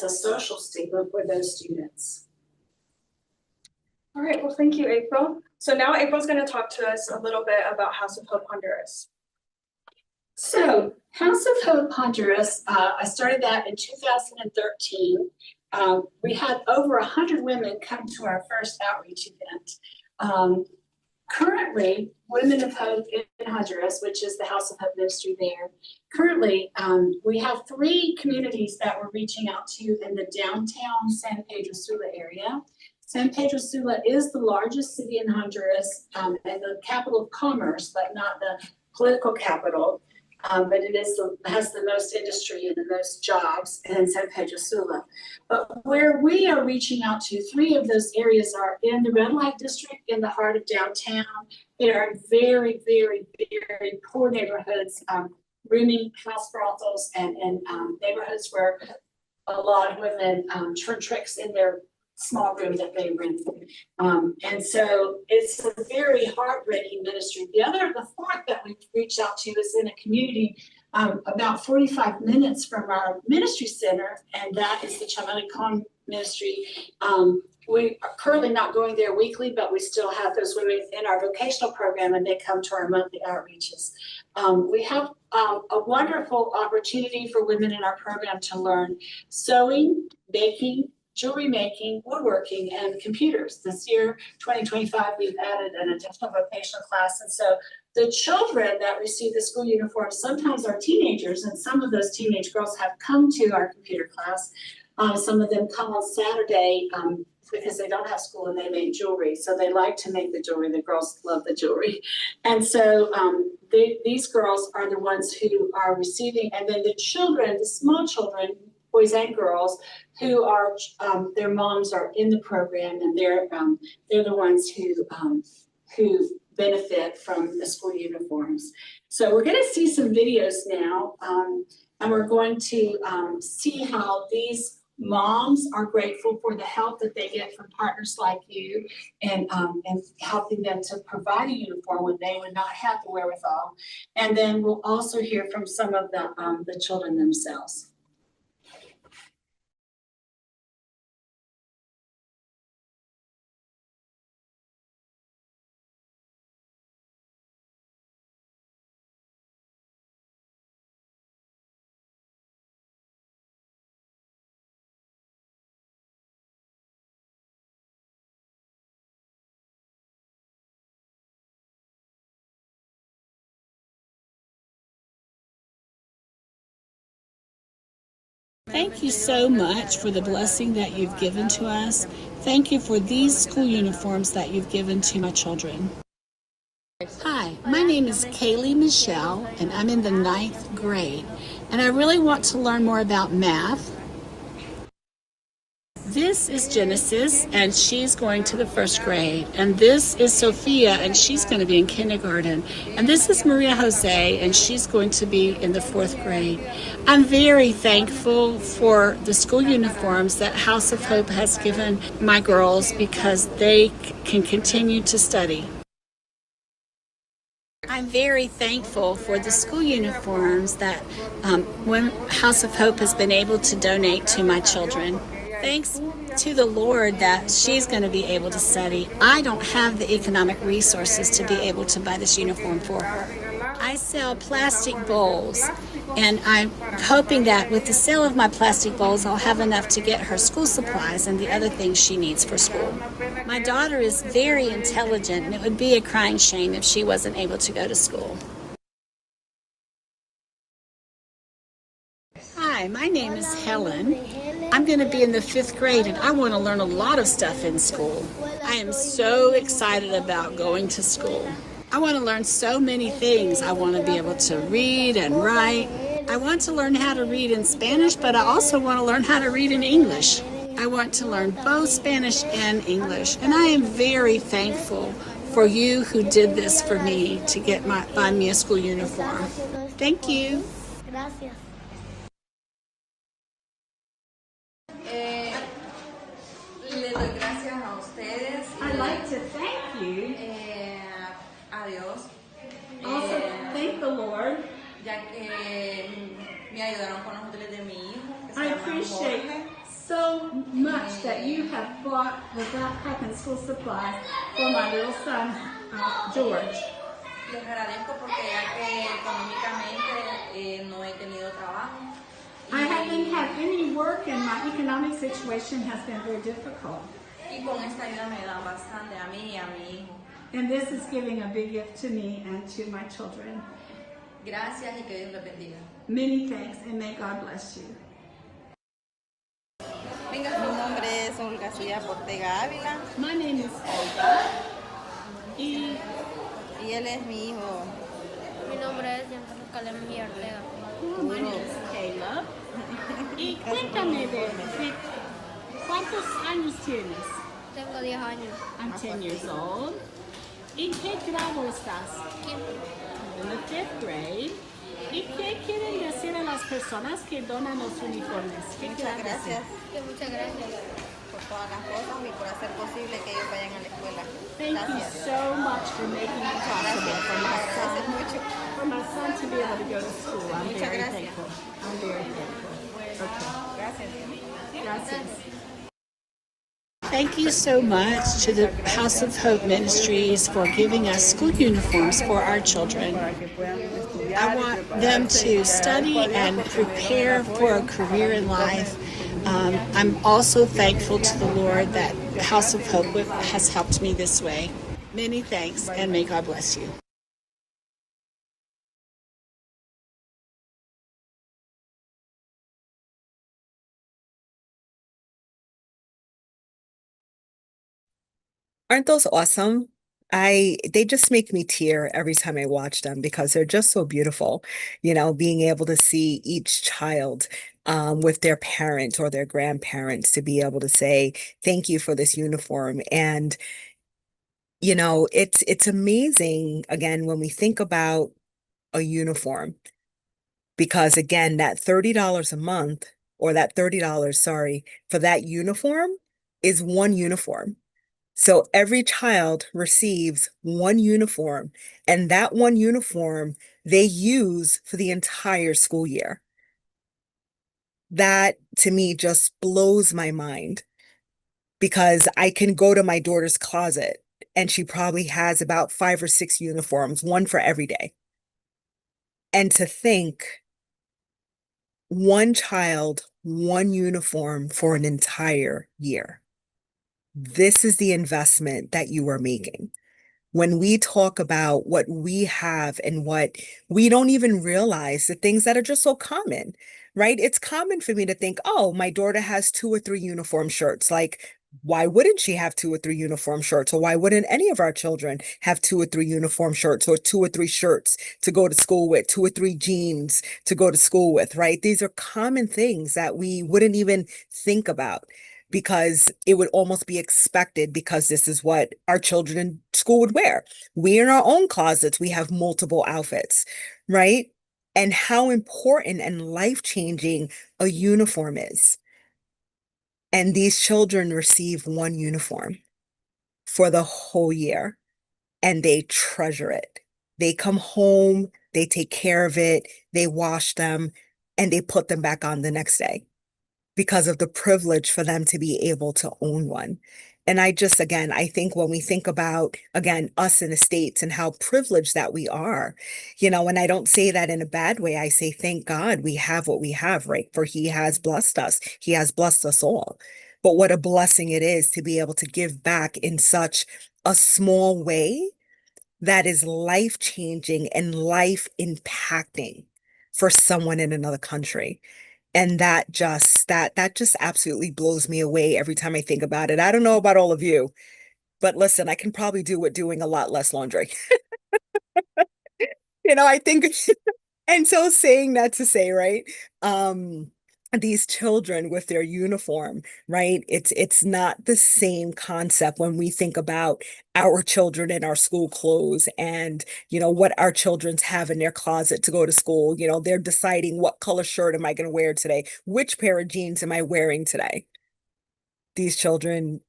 a social stigma for those students. All right, well, thank you, April. So now April's going to talk to us a little bit about House of Hope Honduras. So House of Hope Honduras, I started that in 2013. We had over 100 women come to our first outreach event. Currently, Women of Hope in Honduras, which is the House of Hope ministry there, currently we have 3 communities that we're reaching out to in the downtown San Pedro Sula area. San Pedro Sula is the largest city in Honduras and the capital of commerce, but not the political capital. But it has the most industry and the most jobs in San Pedro Sula. But where we are reaching out to, 3 of those areas are in the red light district in the heart of downtown. They are very, very, very poor neighborhoods, rooming house brothels and neighborhoods where a lot of women turn tricks in their small room that they rent. And so it's a very heartbreaking ministry. The 4th that we've reached out to is in a community about 45 minutes from our ministry center, and that is the Chamalicon ministry. We are currently not going there weekly, but we still have those women in our vocational program and they come to our monthly outreaches. We have a wonderful opportunity for women in our program to learn sewing, baking, jewelry making, woodworking, and computers. This year, 2025, we've added an additional vocational class. And so the children that receive the school uniform sometimes are teenagers, and some of those teenage girls have come to our computer class. Some of them come on Saturday because they don't have school and they make jewelry. So they like to make the jewelry. The girls love the jewelry. And so these girls are the ones who are receiving, and then the children, the small children, boys and girls who are their moms are in the program, and they're the ones who who benefit from the school uniforms. So we're gonna see some videos now, and we're going to see how these moms are grateful for the help that they get from partners like you and helping them to provide a uniform when they would not have the wherewithal. And then we'll also hear from some of the children themselves. Thank you so much for the blessing that you've given to us. Thank you for these school uniforms that you've given to my children. Hi, my name is Kaylee Michelle, and I'm in the 9th grade, and I really want to learn more about math. This is Genesis, and she's going to the 1st grade. And this is Sophia, and she's going to be in kindergarten. And this is Maria Jose, and she's going to be in the 4th grade. I'm very thankful for the school uniforms that House of Hope has given my girls because they can continue to study. I'm very thankful for the school uniforms that House of Hope has been able to donate to my children. Thanks to the Lord that she's going to be able to study. I don't have the economic resources to be able to buy this uniform for her. I sell plastic bowls, and I'm hoping that with the sale of my plastic bowls, I'll have enough to get her school supplies and the other things she needs for school. My daughter is very intelligent, and it would be a crying shame if she wasn't able to go to school. Hi, my name is Helen. I'm going to be in the 5th grade, and I want to learn a lot of stuff in school. I am so excited about going to school. I want to learn so many things. I want to be able to read and write. I want to learn how to read in Spanish, but I also want to learn how to read in English. I want to learn both Spanish and English, and I am very thankful for you who did this for me to buy me a school uniform. Thank you. Gracias. Le doy gracias a ustedes. I'd like to thank you. A Dios. Also, thank the Lord. Ya que me ayudaron con los útiles de mi hijo. I appreciate so much that you have bought the backpack and school supplies for my little son, George. Les agradezco porque ya que económicamente no he tenido trabajo. I haven't had any work and my economic situation has been very difficult. Y con esta ayuda me dan bastante a mí y a mi hijo. And this is giving a big gift to me and to my children. Gracias y que Dios les bendiga. Many thanks and may God bless you. Mi nombre es Olga Suya Portega Ávila. My name is Olga. Y él es mi hijo. Mi nombre es Giancarlo Calem Ortega. My name is Caleb. Y cuéntame de ¿cuántos años tienes? Tengo 10 años. I'm 10 years old. ¿En qué grado estás? In the 5th grade. ¿Y qué quieren decir a las personas que donan los uniformes? Muchas gracias. Muchas gracias. Por todas las cosas y por hacer posible que ellos vayan a la escuela. Thank you so much for making it possible for my son to be able to go to school. I'm very thankful. I'm very thankful. Okay. Gracias. Thank you so much to the House of Hope Ministries for giving us school uniforms for our children. I want them to study and prepare for a career in life. I'm also thankful to the Lord that the House of Hope has helped me this way. Many thanks, and may God bless you. Aren't those awesome? They just make me tear every time I watch them because they're just so beautiful. You know, being able to see each child with their parent or their grandparents to be able to say, thank you for this uniform. And You know, it's amazing again when we think about a uniform, because again, that $30 a month, or that $30, sorry, for that uniform is one uniform. So every child receives one uniform, and that one uniform they use for the entire school year. That to me just blows my mind, because I can go to my daughter's closet and she probably has about 5 or 6 uniforms, one for every day. And to think, one child, one uniform for an entire year. This is the investment that you are making. When we talk about what we have and what we don't even realize, the things that are just so common, right? It's common for me to think, oh, my daughter has 2 or 3 uniform shirts. Like, why wouldn't she have 2 or 3 uniform shirts? Or why wouldn't any of our children have 2 or 3 uniform shirts, or 2 or 3 shirts to go to school with, 2 or 3 jeans to go to school with, right? These are common things that we wouldn't even think about, because it would almost be expected, because this is what our children in school would wear. We in our own closets, we have multiple outfits, right? And how important and life-changing a uniform is. And these children receive one uniform for the whole year, and they treasure it. They come home, they take care of it, they wash them, and they put them back on the next day, because of the privilege for them to be able to own one. And I just, again, I think when we think about, again, us in the States and how privileged that we are, and I don't say that in a bad way. I say, thank God we have what we have, right? For He has blessed us. He has blessed us all. But what a blessing it is to be able to give back in such a small way that is life-changing and life-impacting for someone in another country. And that just absolutely blows me away every time I think about it. I don't know about all of you, but listen, I can probably do it doing a lot less laundry. I think, and so saying that to say, right? These children with their uniform, right? It's not the same concept when we think about our children in our school clothes, and what our children's have in their closet to go to school. They're deciding, what color shirt am I going to wear today? Which pair of jeans am I wearing today? These children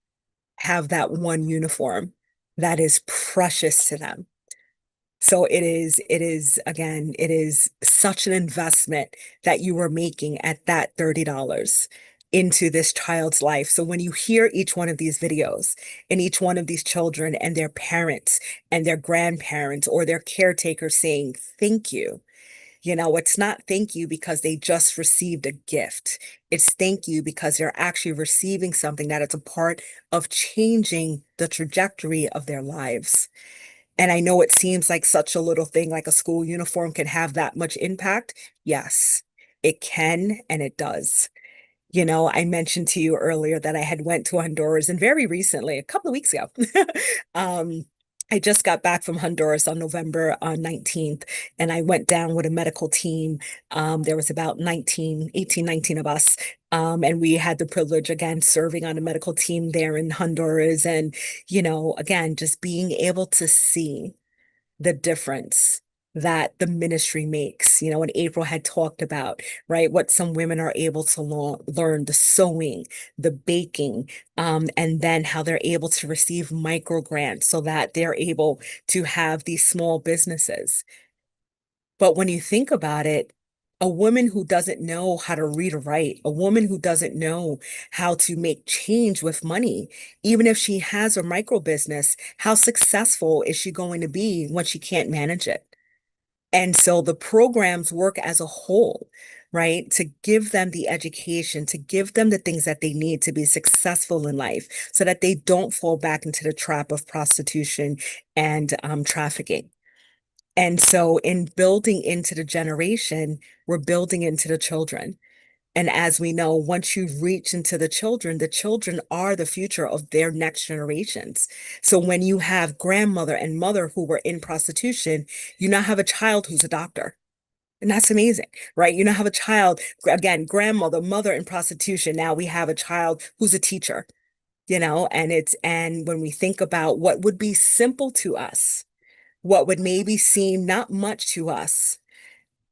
have that one uniform that is precious to them. So again, it is such an investment that you are making at that $30 into this child's life. So when you hear each one of these videos, and each one of these children and their parents and their grandparents or their caretakers saying, thank you. It's not thank you because they just received a gift. It's thank you because they're actually receiving something that is a part of changing the trajectory of their lives. And I know it seems like such a little thing, like a school uniform can have that much impact. Yes, it can, and it does. I mentioned to you earlier that I had went to Honduras, and very recently, a couple of weeks ago, I just got back from Honduras on November 19th, and I went down with a medical team. There was about 18, 19 of us. And we had the privilege, again, serving on a medical team there in Honduras. And, again, just being able to see the difference that the ministry makes, and April had talked about, right, what some women are able to learn, the sewing, the baking, and then how they're able to receive micro grants so that they're able to have these small businesses. But when you think about it, a woman who doesn't know how to read or write, a woman who doesn't know how to make change with money, even if she has a micro business, how successful is she going to be when she can't manage it? And so the programs work as a whole, right? To give them the education, to give them the things that they need to be successful in life, so that they don't fall back into the trap of prostitution and trafficking. And so in building into the generation, we're building into the children. And as we know, once you reach into the children are the future of their next generations. So when you have grandmother and mother who were in prostitution, you now have a child who's a doctor. And that's amazing, right? You now have a child, again, grandmother, mother in prostitution. Now we have a child who's a teacher. And when we think about what would be simple to us, what would maybe seem not much to us,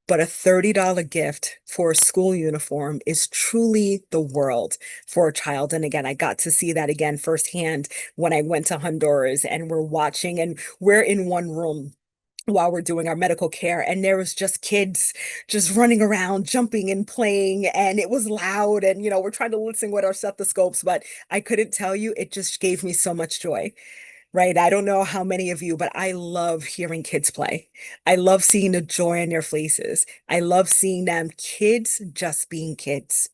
but a $30 gift for a school uniform is truly the world for a child. And again, I got to see that again firsthand when I went to Honduras, and we're watching, and we're in one room while we're doing our medical care, and there was just kids just running around, jumping and playing, and it was loud, and we're trying to listen with our stethoscopes, but I couldn't tell you, it just gave me so much joy. Right. I don't know how many of you, but I love hearing kids play. I love seeing the joy in their faces. I love seeing them kids just being kids.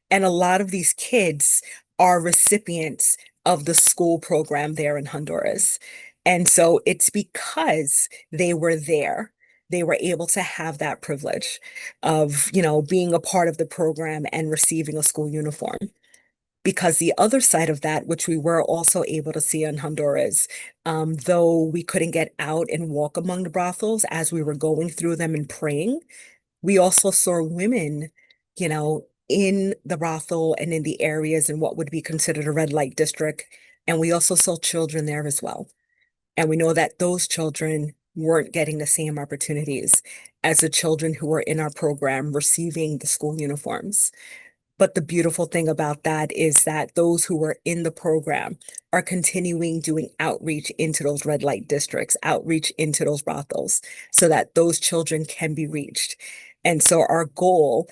And a lot of these kids are recipients of the school program there in Honduras. And so it's because they were there. They were able to have that privilege of, being a part of the program and receiving a school uniform. Because the other side of that, which we were also able to see in Honduras, though we couldn't get out and walk among the brothels as we were going through them and praying, we also saw women, in the brothel and in the areas in what would be considered a red light district. And we also saw children there as well. And we know that those children weren't getting the same opportunities as the children who were in our program receiving the school uniforms. But the beautiful thing about that is that those who were in the program are continuing doing outreach into those red light districts, outreach into those brothels, so that those children can be reached. And so our goal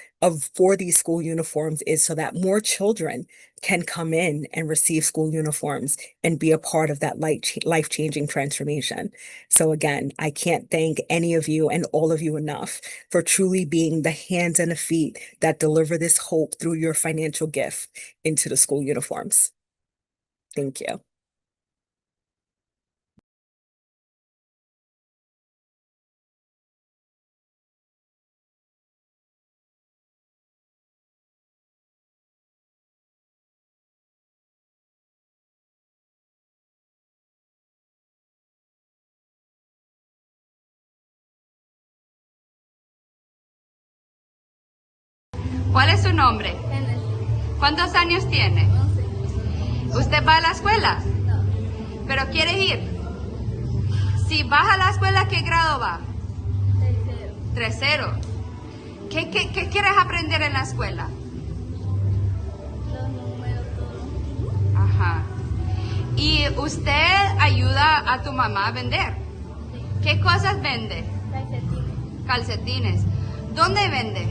for these school uniforms is so that more children can come in and receive school uniforms and be a part of that life-changing transformation. So again, I can't thank any of you and all of you enough for truly being the hands and the feet that deliver this hope through your financial gift into the school uniforms. Thank you. ¿Cuál es su nombre? ¿Cuántos años tiene? ¿Usted va a la escuela? ¿Pero quiere ir? Si vas a la escuela, ¿qué grado va? Tercero. ¿Qué quieres aprender en la escuela? Los números, todo. Ajá. ¿Y usted ayuda a tu mamá a vender? ¿Qué cosas vende? Calcetines. Calcetines. ¿Dónde vende?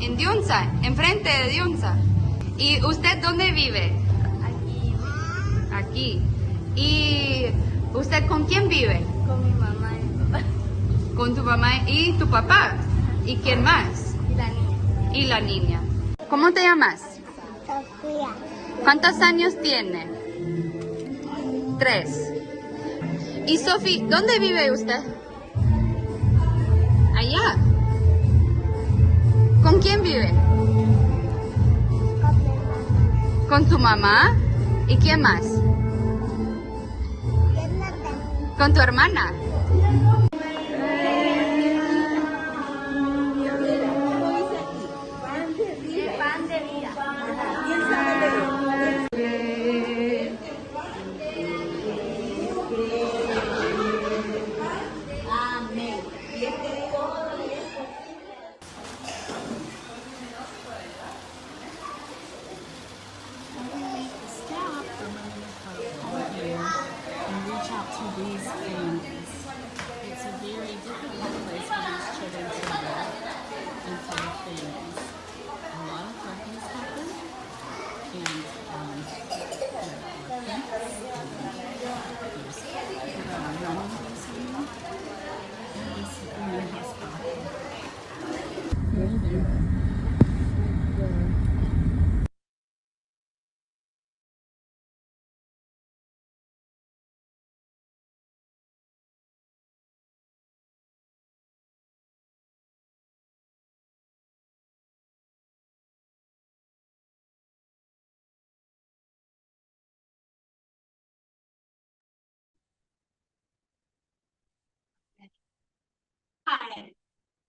En Diunza, enfrente de Diunza. ¿Y usted dónde vive? Aquí. Aquí. ¿Y usted con quién vive? Con mi mamá y mi papá. Con tu mamá y tu papá. ¿Y quién más? Y la niña. Y la niña. ¿Cómo te llamas? Sofía. ¿Cuántos años tiene? 3. Y Sofía, ¿dónde vive usted? Allá. ¿Con quién vive? ¿Con tu mamá? ¿Y quién más? ¿Con tu hermana? Pan de vida. Staff from come here and reach out to these families. It's a very difficult place for these children to live and for their families. A lot of hurt has happened, and there's running this woman, and this woman has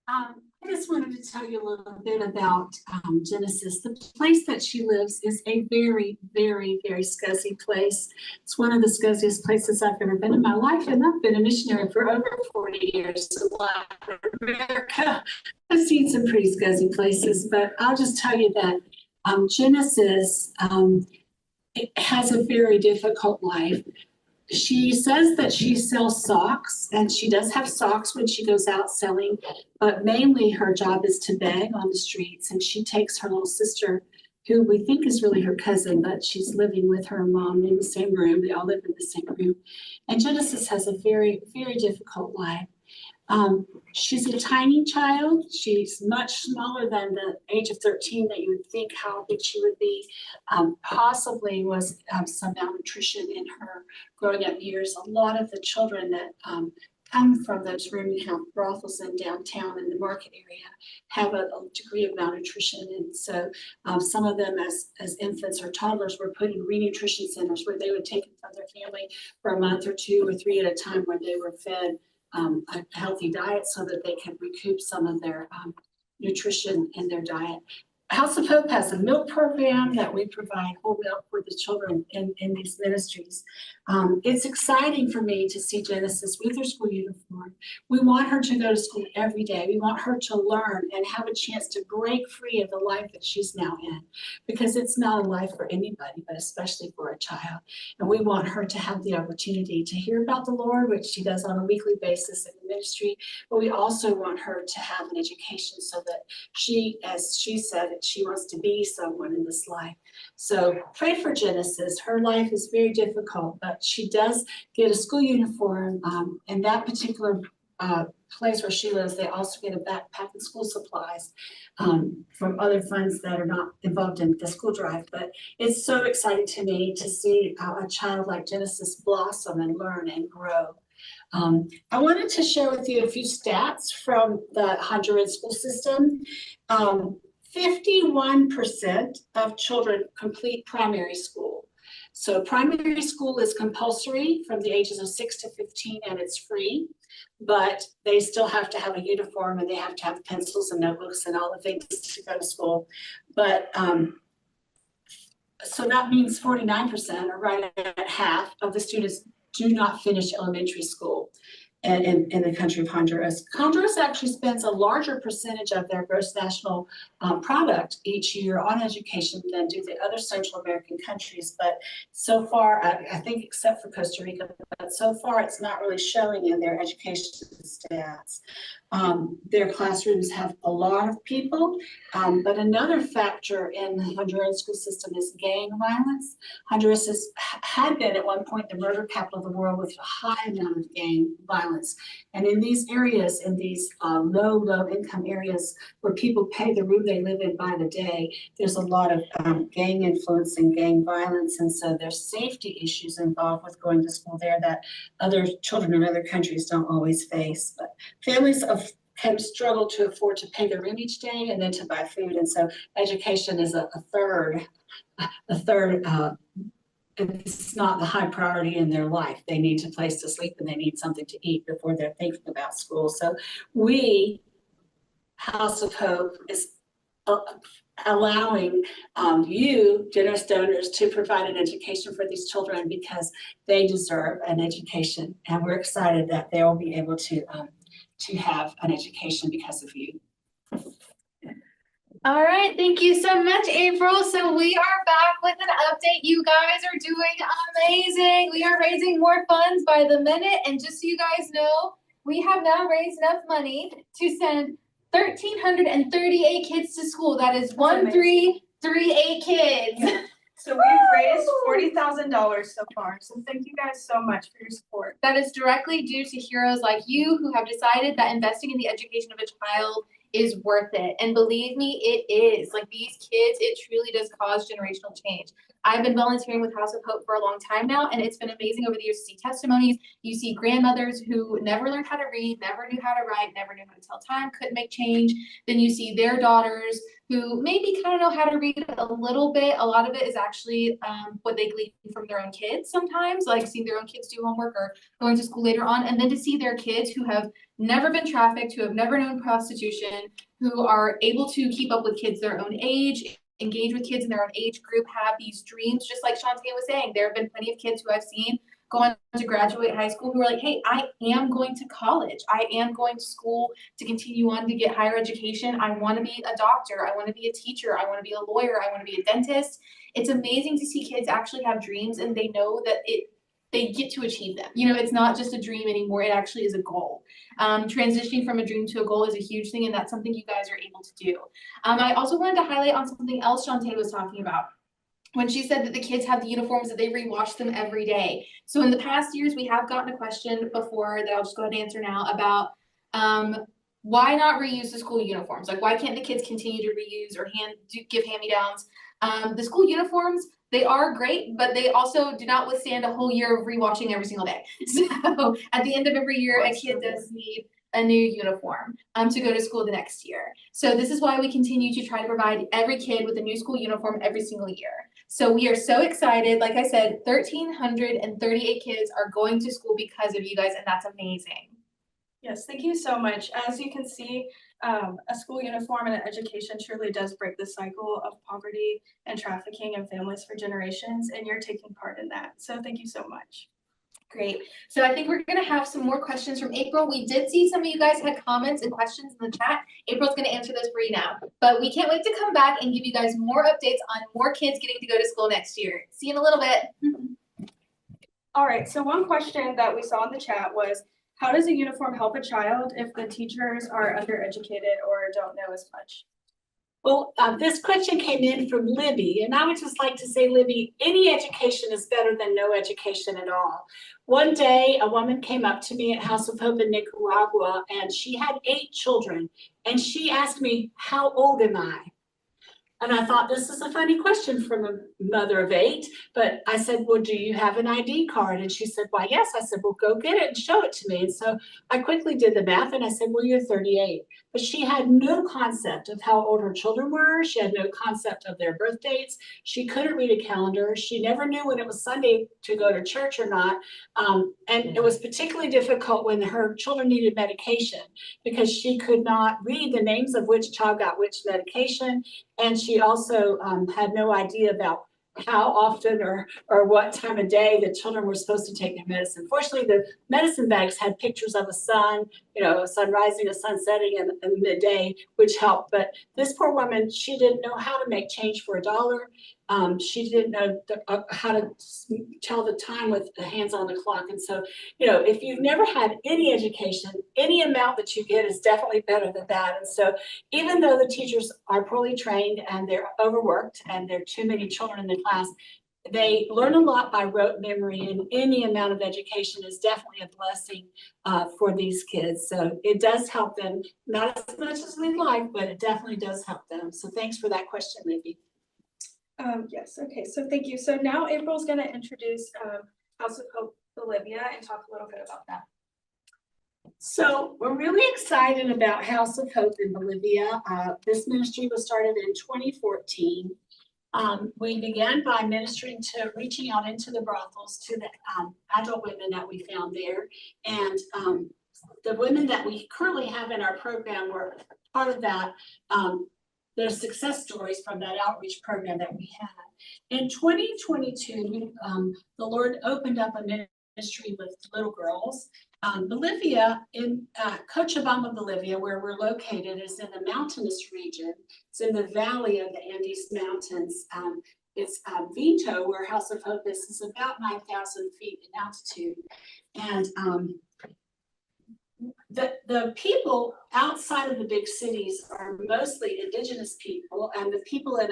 I just wanted to tell you a little bit about Genesis. The place that she lives is a very, very, very scuzzy place. It's one of the scuzziest places I've ever been in my life, and I've been a missionary for over 40 years in Latin America. I've seen some pretty scuzzy places, but I'll just tell you that Genesis it has a very difficult life. She says that she sells socks, and she does have socks when she goes out selling, but mainly her job is to beg on the streets. And she takes her little sister, who we think is really her cousin, but she's living with her mom in the same room. They all live in the same room. And Genesis has a very, very difficult life. She's a tiny child. She's much smaller than the age of 13 that you would think how big she would be. Possibly was some malnutrition in her growing up years. A lot of the children that come from those rooming house brothels in downtown in the market area have a degree of malnutrition. And so some of them as infants or toddlers were put in renutrition centers where they would take them from their family for a month or 2 or 3 at a time, where they were fed a healthy diet so that they can recoup some of their nutrition in their diet. House of Hope has a milk program that we provide whole milk for the children in these ministries. It's exciting for me to see Genesis with her school uniform. We want her to go to school every day. We want her to learn and have a chance to break free of the life that she's now in, because it's not a life for anybody, but especially for a child. And we want her to have the opportunity to hear about the Lord, which she does on a weekly basis in the ministry. But we also want her to have an education so that she, as she said, she wants to be someone in this life. So pray for Genesis. Her life is very difficult, but she does get a school uniform. In that particular place where she lives, they also get a backpack and school supplies from other funds that are not involved in the school drive. But it's so exciting to me to see a child like Genesis blossom and learn and grow. I wanted to share with you a few stats from the Honduran school system. 51% of children complete primary school. So primary school is compulsory from the ages of 6 to 15, and it's free, but they still have to have a uniform, and they have to have pencils and notebooks and all the things to go to school. But so that means 49%, or right at half, of the students do not finish elementary school in the country of Honduras. Honduras actually spends a larger percentage of their gross national product each year on education than do the other Central American countries. But so far, I think except for Costa Rica, but so far it's not really showing in their education stats. Their classrooms have a lot of people, but another factor in the Honduran school system is gang violence. Honduras had been at one point the murder capital of the world with a high amount of gang violence. And in these areas, in these low income areas where people pay the room they live in by the day, there's a lot of gang influence and gang violence. And so there's safety issues involved with going to school there that other children in other countries don't always face. But families can struggle to afford to pay the room each day and then to buy food. And so education is a third, it's not the high priority in their life. They need a place to sleep and they need something to eat before they're thinking about school. So we, House of Hope, is allowing you, generous donors, to provide an education for these children because they deserve an education. And we're excited that they will be able to have an education because of you. All right, thank you so much, April. So we are back with an update. You guys are doing amazing. We are raising more funds by the minute. And just so you guys know, we have now raised enough money to send 1,338 kids to school. That is 1,338 kids. So we've raised $40,000 so far. So thank you guys so much for your support. That is directly due to heroes like you who have decided that investing in the education of a child is worth it. And believe me, it is. Like these kids, it truly does cause generational change. I've been volunteering with House of Hope for a long time now, and it's been amazing over the years to see testimonies. You see grandmothers who never learned how to read, never knew how to write, never knew how to tell time, couldn't make change. Then you see their daughters who maybe kind of know how to read a little bit. A lot of it is actually what they glean from their own kids sometimes, like seeing their own kids do homework or going to school later on, and then to see their kids who have never been trafficked, who have never known prostitution, who are able to keep up with kids their own age, engage with kids in their own age group, have these dreams, just like Shantae was saying. There have been plenty of kids who I've seen go on to graduate high school who are like, hey, I am going to college. I am going to school to continue on to get higher education. I want to be a doctor. I want to be a teacher. I want to be a lawyer. I want to be a dentist. It's amazing to see kids actually have dreams and they know that they get to achieve them. You know, it's not just a dream anymore. It actually is a goal. Transitioning from a dream to a goal is a huge thing, and that's something you guys are able to do. I also wanted to highlight on something else Shantae was talking about when she said that the kids have the uniforms, that they rewash them every day. So in the past years, we have gotten a question before that I'll just go ahead and answer now about why not reuse the school uniforms? Like, why can't the kids continue to reuse or give hand-me-downs? The school uniforms, they are great, but they also do not withstand a whole year of rewashing every single day. So at the end of every year, a kid does need a new uniform to go to school the next year. So this is why we continue to try to provide every kid with a new school uniform every single year. So we are so excited. Like I said, 1,338 kids are going to school because of you guys, and that's amazing. Yes, thank you so much. As you can see, a school uniform and an education truly does break the cycle of poverty and trafficking in families for generations, and you're taking part in that. So thank you so much. Great. So I think we're going to have some more questions from April. We did see some of you guys had comments and questions in the chat. April's going to answer those for you now. But we can't wait to come back and give you guys more updates on more kids getting to go to school next year. See you in a little bit. All right, so one question that we saw in the chat was, how does a uniform help a child if the teachers are undereducated or don't know as much? Well, this question came in from Libby, and I would just like to say, Libby, any education is better than no education at all. One day, a woman came up to me at House of Hope in Nicaragua, and she had 8 children, and she asked me, how old am I? And I thought, this is a funny question from a mother of 8, but I said, well, do you have an ID card? And she said, why, yes. I said, well, go get it and show it to me. And so I quickly did the math and I said, well, you're 38. But she had no concept of how old her children were. She had no concept of their birth dates. She couldn't read a calendar. She never knew when it was Sunday to go to church or not. And it was particularly difficult when her children needed medication because she could not read the names of which child got which medication. And she also had no idea about how often or what time of day the children were supposed to take their medicine. Fortunately, the medicine bags had pictures of a sun, a sun rising, a sun setting, and midday, which helped. But this poor woman, she didn't know how to make change for $1. She didn't know how to tell the time with the hands on the clock. And so, if you've never had any education, any amount that you get is definitely better than that. And so even though the teachers are poorly trained and they're overworked and there are too many children in the class, they learn a lot by rote memory, and any amount of education is definitely a blessing for these kids. So it does help them, not as much as we'd like, but it definitely does help them. So thanks for that question, Libby. Yes, okay, so thank you. So now April's going to introduce House of Hope Bolivia and talk a little bit about that. So we're really excited about House of Hope in Bolivia. This ministry was started in 2014. We began by ministering to reaching out into the brothels to the adult women that we found there. And the women that we currently have in our program were part of that. There's success stories from that outreach program that we had. In 2022, the Lord opened up a ministry with little girls. Bolivia, in Cochabamba, Bolivia, where we're located, is in a mountainous region. It's in the valley of the Andes Mountains. It's Vinto, where House of Hope is about 9,000 feet in altitude. And the people outside of the big cities are mostly indigenous people, and the people in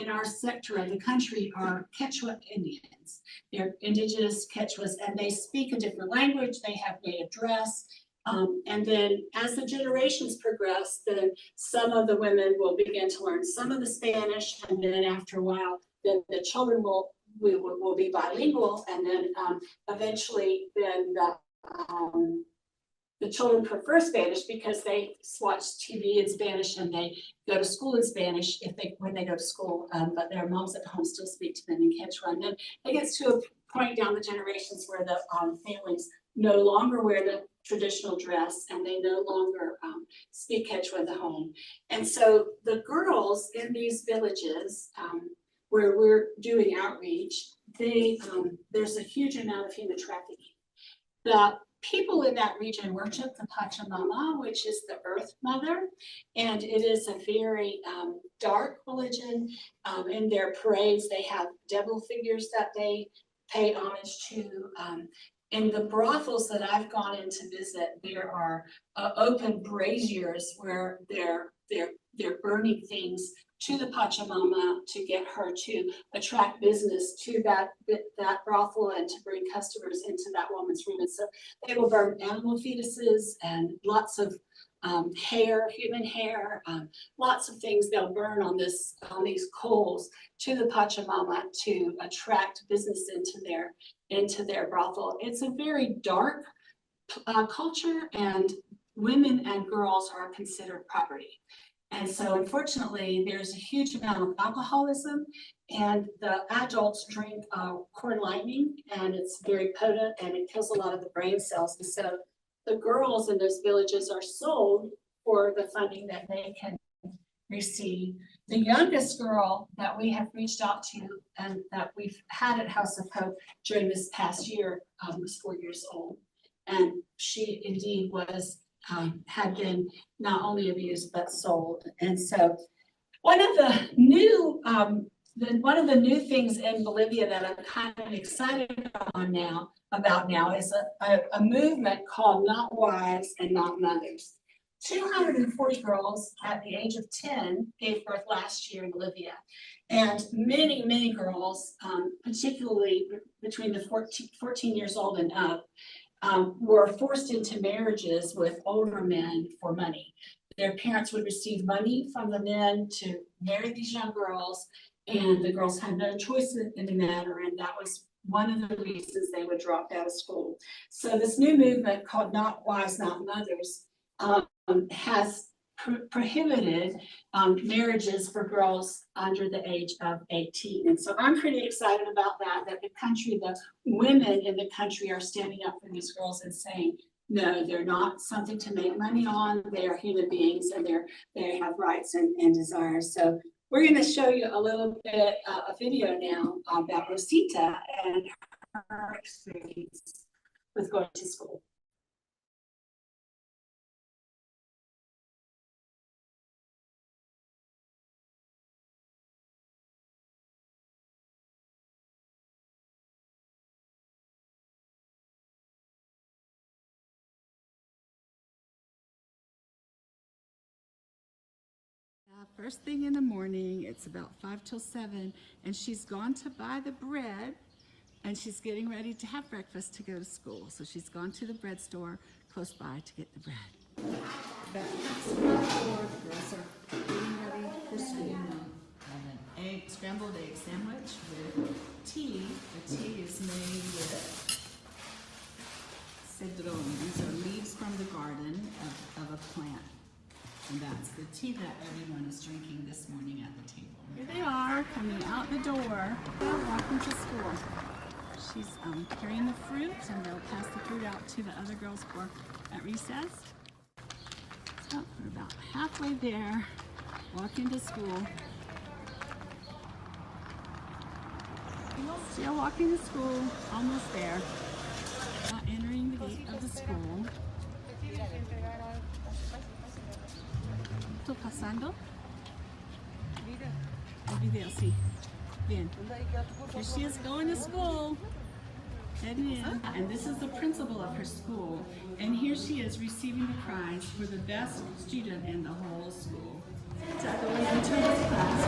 our sector of the country are Quechua Indians. They're indigenous Quechuas, and they speak a different language. They have native dress. And then as the generations progress, then some of the women will begin to learn some of the Spanish, and then after a while, then the children will be bilingual, and then eventually then the children prefer Spanish because they watch TV in Spanish and they go to school in Spanish when they go to school, but their moms at home still speak to them in Quechua. And then it gets to a point down the generations where the families no longer wear the traditional dress and they no longer speak Quechua in the home. And so the girls in these villages where we're doing outreach, there's a huge amount of human trafficking. The people in that region worship the Pachamama, which is the Earth Mother, and it is a very dark religion. In their parades, they have devil figures that they pay homage to. In the brothels that I've gone in to visit, there are open braziers where they're burning things to the Pachamama to get her to attract business to that brothel and to bring customers into that woman's room. And so they will burn animal fetuses and lots of hair, human hair, lots of things they'll burn on these coals to the Pachamama to attract business into their brothel. It's a very dark culture, and women and girls are considered property. And so unfortunately, there's a huge amount of alcoholism, and the adults drink corn lightning, and it's very potent and it kills a lot of the brain cells. And so the girls in those villages are sold for the funding that they can receive. The youngest girl that we have reached out to and that we've had at House of Hope during this past year was 4 years old. And she indeed had been not only abused but sold. And so one of the new things in Bolivia that I'm kind of excited about now is a movement called Not Wives and Not Mothers. 240 girls at the age of 10 gave birth last year in Bolivia. And many, many girls, particularly between the 14 years old and up, were forced into marriages with older men for money. Their parents would receive money from the men to marry these young girls, and the girls had no choice in the matter, and that was one of the reasons they would drop out of school. So this new movement called Not Wives, Not Mothers has prohibited marriages for girls under the age of 18. And so I'm pretty excited about that the women in the country are standing up for these girls and saying, no, they're not something to make money on. They are human beings, and they have rights and desires. So we're going to show you a little bit a video now about Rosita and her experience with going to school. First thing in the morning, it's about 5 till 7, and she's gone to buy the bread, and she's getting ready to have breakfast to go to school. So she's gone to the bread store close by to get the bread. About 4, the girls are getting ready for school. An scrambled egg sandwich with tea. The tea is made with cedrón. These are leaves from the garden of a plant. And that's the tea that everyone is drinking this morning at the table. Here they are coming out the door. They're walking to school. She's carrying the fruit, and they'll pass the fruit out to the other girls at recess. So we're about halfway there, walking to school. Still walking to school, almost there. Entering the gate of the school. Pasando. El video, sí. Bien. Here she is going to school. Heading in. And this is the principal of her school. And here she is receiving the prize for the best student in the whole school. Going into this class,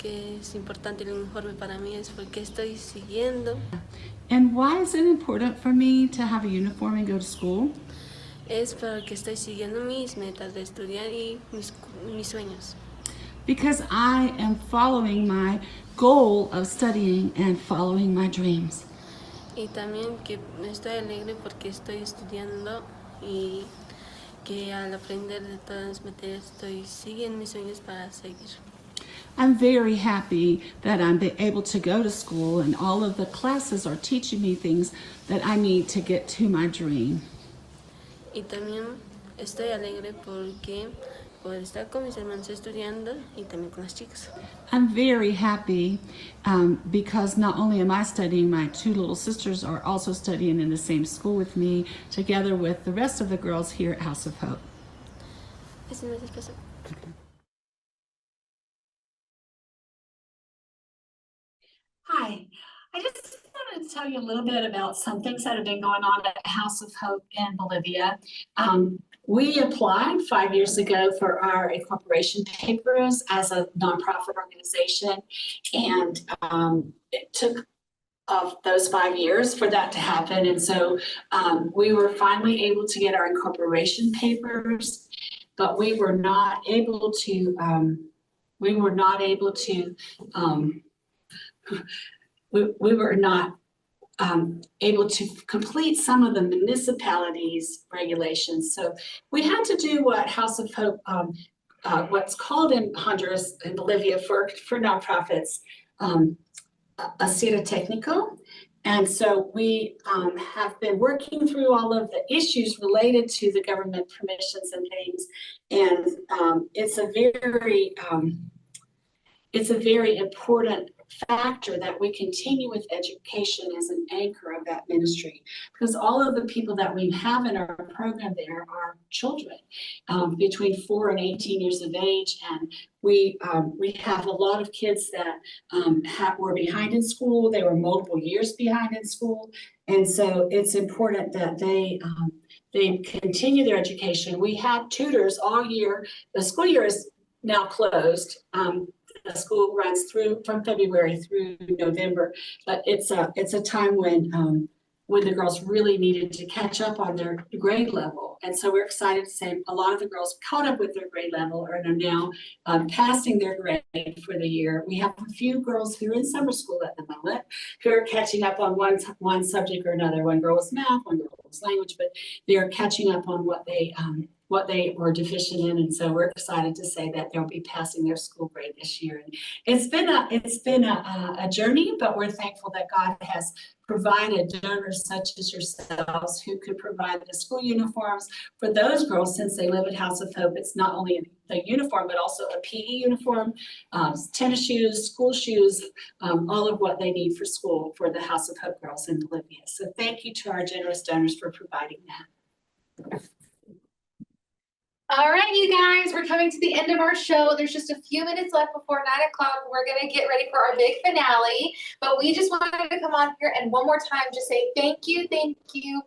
qué es importante el uniforme para mí es porque estoy siguiendo. And why is it important for me to have a uniform and go to school? Es porque estoy siguiendo mis metas de estudiar y mis sueños. Because I am following my goal of studying and following my dreams. Y también que estoy alegre porque estoy estudiando y que al aprender de todas las materias estoy siguiendo mis sueños para seguir. I'm very happy that I'm able to go to school and all of the classes are teaching me things that I need to get to my dream. Y también estoy alegre porque puedo estar con mis hermanos estudiando y también con las chicas. I'm very happy because not only am I studying, my two little sisters are also studying in the same school with me, together with the rest of the girls here at House of Hope. Hi, I just wanted to tell you a little bit about some things that have been going on at House of Hope in Bolivia. We applied 5 years ago for our incorporation papers as a nonprofit organization, and it took of those 5 years for that to happen. And so we were finally able to get our incorporation papers, but we were not able to able to complete some of the municipalities' regulations. So we had to do what House of Hope, what's called in Honduras and Bolivia for nonprofits, a cita técnico. And so we have been working through all of the issues related to the government permissions and things. And it's a very important factor that we continue with education as an anchor of that ministry, because all of the people that we have in our program there are children between 4 and 18 years of age, and we have a lot of kids that were behind in school. They were multiple years behind in school, and so it's important that they continue their education. We had tutors all year. The school year is now closed. The school runs from February through November, but it's a time when the girls really needed to catch up on their grade level. And so we're excited to say a lot of the girls caught up with their grade level and are now passing their grade for the year. We have a few girls who are in summer school at the moment who are catching up on one subject or another. One girl was math, one girl was language, but they are catching up on what they were deficient in, and so we're excited to say that they'll be passing their school grade this year. And it's been a journey, but we're thankful that God has provided donors such as yourselves who could provide the school uniforms for those girls. Since they live at House of Hope, it's not only the uniform but also a PE uniform, tennis shoes, school shoes, all of what they need for school for the House of Hope girls in Bolivia. So thank you to our generous donors for providing that. All right, you guys, we're coming to the end of our show. There's just a few minutes left before 9 o'clock. We're going to get ready for our big finale, but we just wanted to come on here and one more time just say thank you, thank you.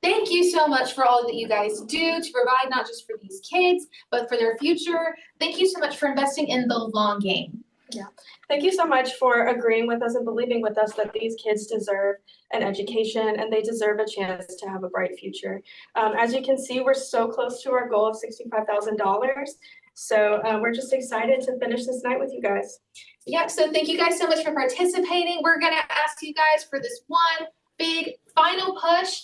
Thank you so much for all that you guys do to provide not just for these kids, but for their future. Thank you so much for investing in the long game. Yeah. Thank you so much for agreeing with us and believing with us that these kids deserve an education and they deserve a chance to have a bright future. As you can see, we're so close to our goal of $65,000. So we're just excited to finish this night with you guys. Yeah, so thank you guys so much for participating. We're going to ask you guys for this one big final push.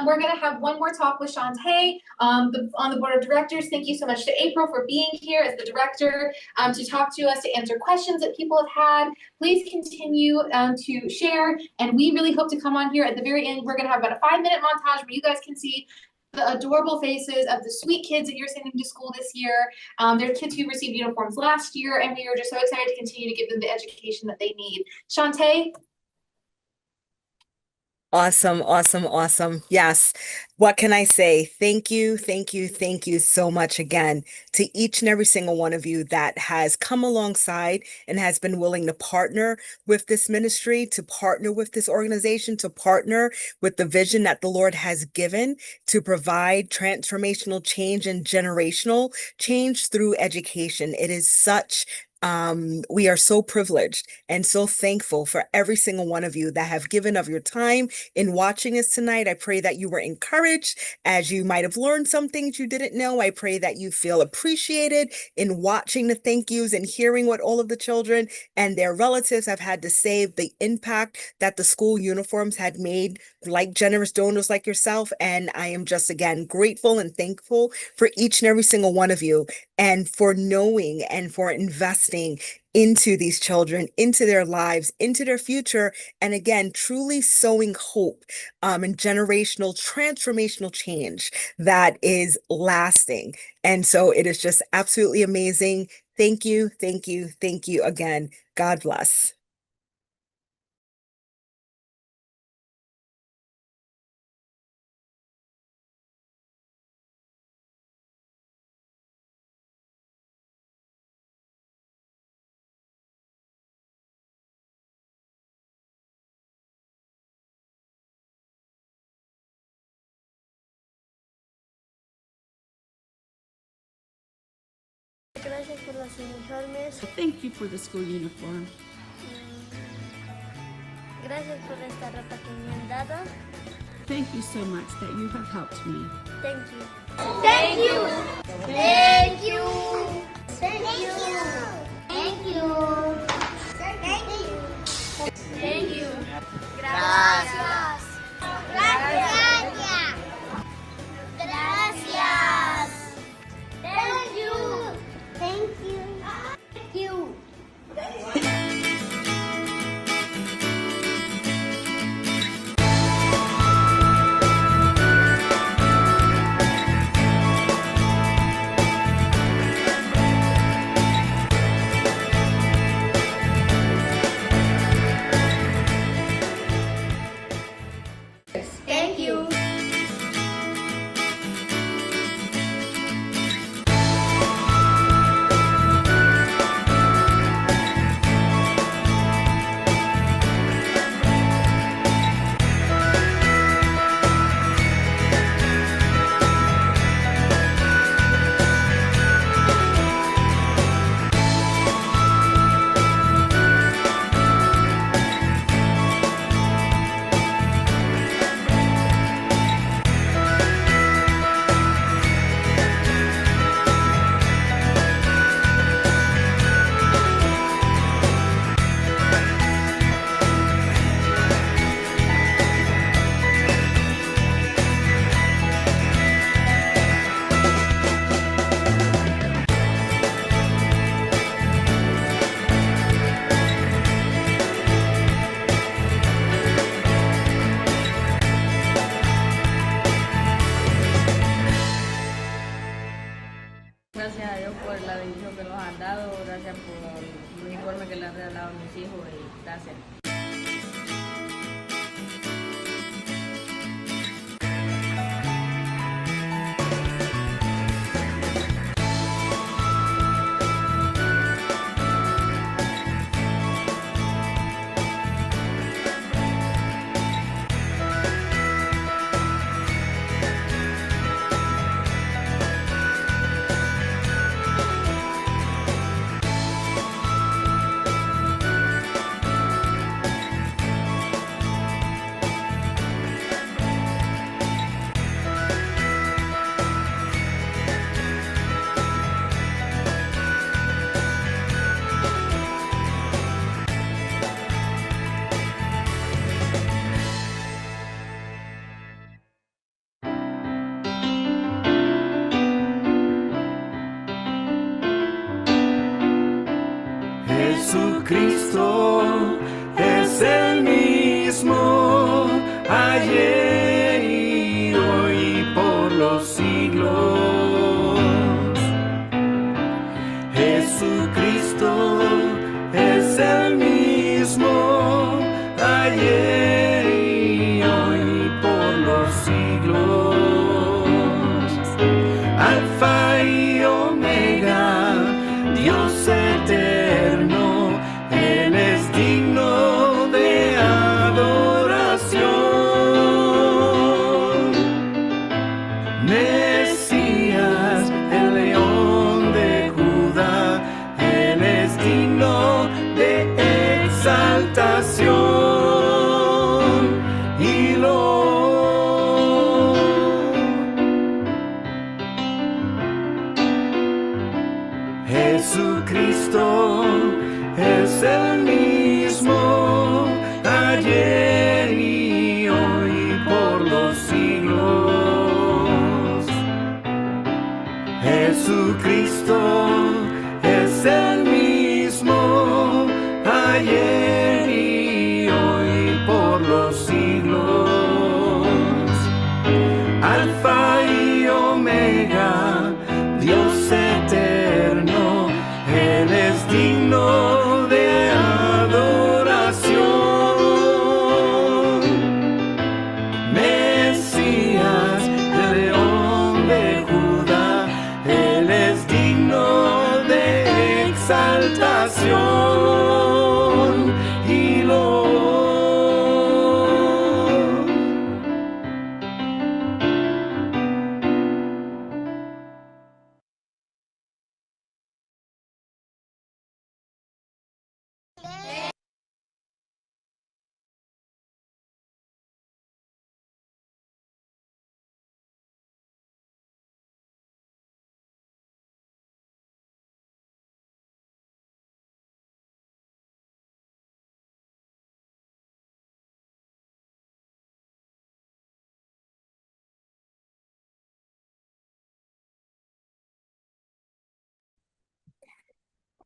We're going to have one more talk with Shantae on the board of directors. Thank you so much to April for being here as the director to talk to us, to answer questions that people have had. Please continue to share, and we really hope to come on here at the very end. We're going to have about a 5-minute montage where you guys can see the adorable faces of the sweet kids that you're sending to school this year. There's kids who received uniforms last year, and we are just so excited to continue to give them the education that they need. Shantae? Awesome, awesome, awesome. Yes. What can I say? Thank you, thank you, thank you so much again to each and every single one of you that has come alongside and has been willing to partner with this ministry, to partner with this organization, to partner with the vision that the Lord has given to provide transformational change and generational change through education. It is such We are so privileged and so thankful for every single one of you that have given of your time in watching us tonight. I pray that you were encouraged as you might have learned some things you didn't know. I pray that you feel appreciated in watching the thank yous and hearing what all of the children and their relatives have had to say, the impact that the school uniforms had made, like generous donors like yourself. And I am just, again, grateful and thankful for each and every single one of you, and for knowing and for investing into these children, into their lives, into their future, and again, truly sowing hope and generational, transformational change that is lasting. And so it is just absolutely amazing. Thank you, thank you, thank you again. God bless. Gracias por los uniformes. Thank you for the school uniform. Gracias por esta ropa que me han dado. Thank you so much that you have helped me. Thank you. Thank you. Thank you. Thank you. Thank you. Thank you. Thank you. Gracias. Gracias. Gracias. Thank you. Thank you. Thank you. Thank you. Gracias a Dios por la bendición que nos han dado, gracias por el uniforme que le han regalado a mis hijos y gracias. Jesucristo es el mismo ayer y hoy y por los siglos. Jesucristo es el mismo ayer y hoy y por los siglos. Alfa y Omega, Dios eterno, Él es digno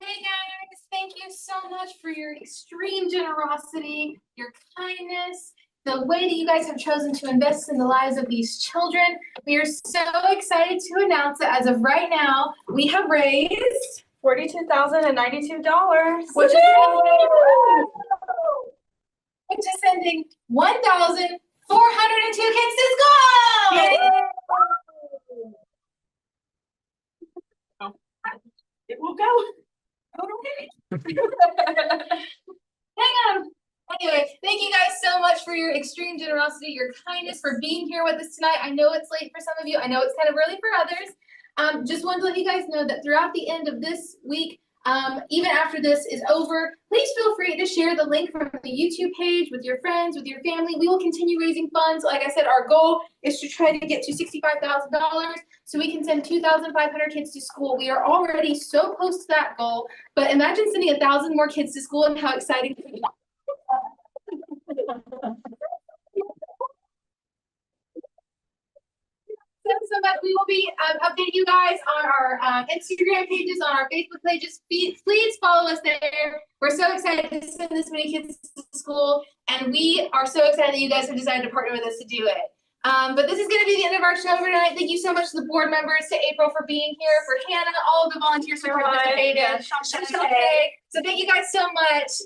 Hey guys, thank you so much for your extreme generosity, your kindness, the way that you guys have chosen to invest in the lives of these children. We are so excited to announce that as of right now, we have raised $42,092, which is sending 1,402 kids to school. Yay! It will go. Hang on. Anyway, thank you guys so much for your extreme generosity, your kindness, for being here with us tonight. I know it's late for some of you. I know it's kind of early for others. Just wanted to let you guys know that throughout the end of this week, even after this is over, please feel free to share the link from the YouTube page with your friends, with your family. We will continue raising funds. Like I said, our goal is to try to get to $65,000 so we can send 2,500 kids to school. We are already so close to that goal, but imagine sending 1,000 more kids to school and how exciting it is. So much. We will be updating you guys on our Instagram pages, on our Facebook pages. Please follow us there. We're so excited to send this many kids to school, and we are so excited that you guys have decided to partner with us to do it. But this is going to be the end of our show for tonight. Thank you so much to the board members, to April for being here, for Hannah, all of the volunteers who participated. So thank you guys so much.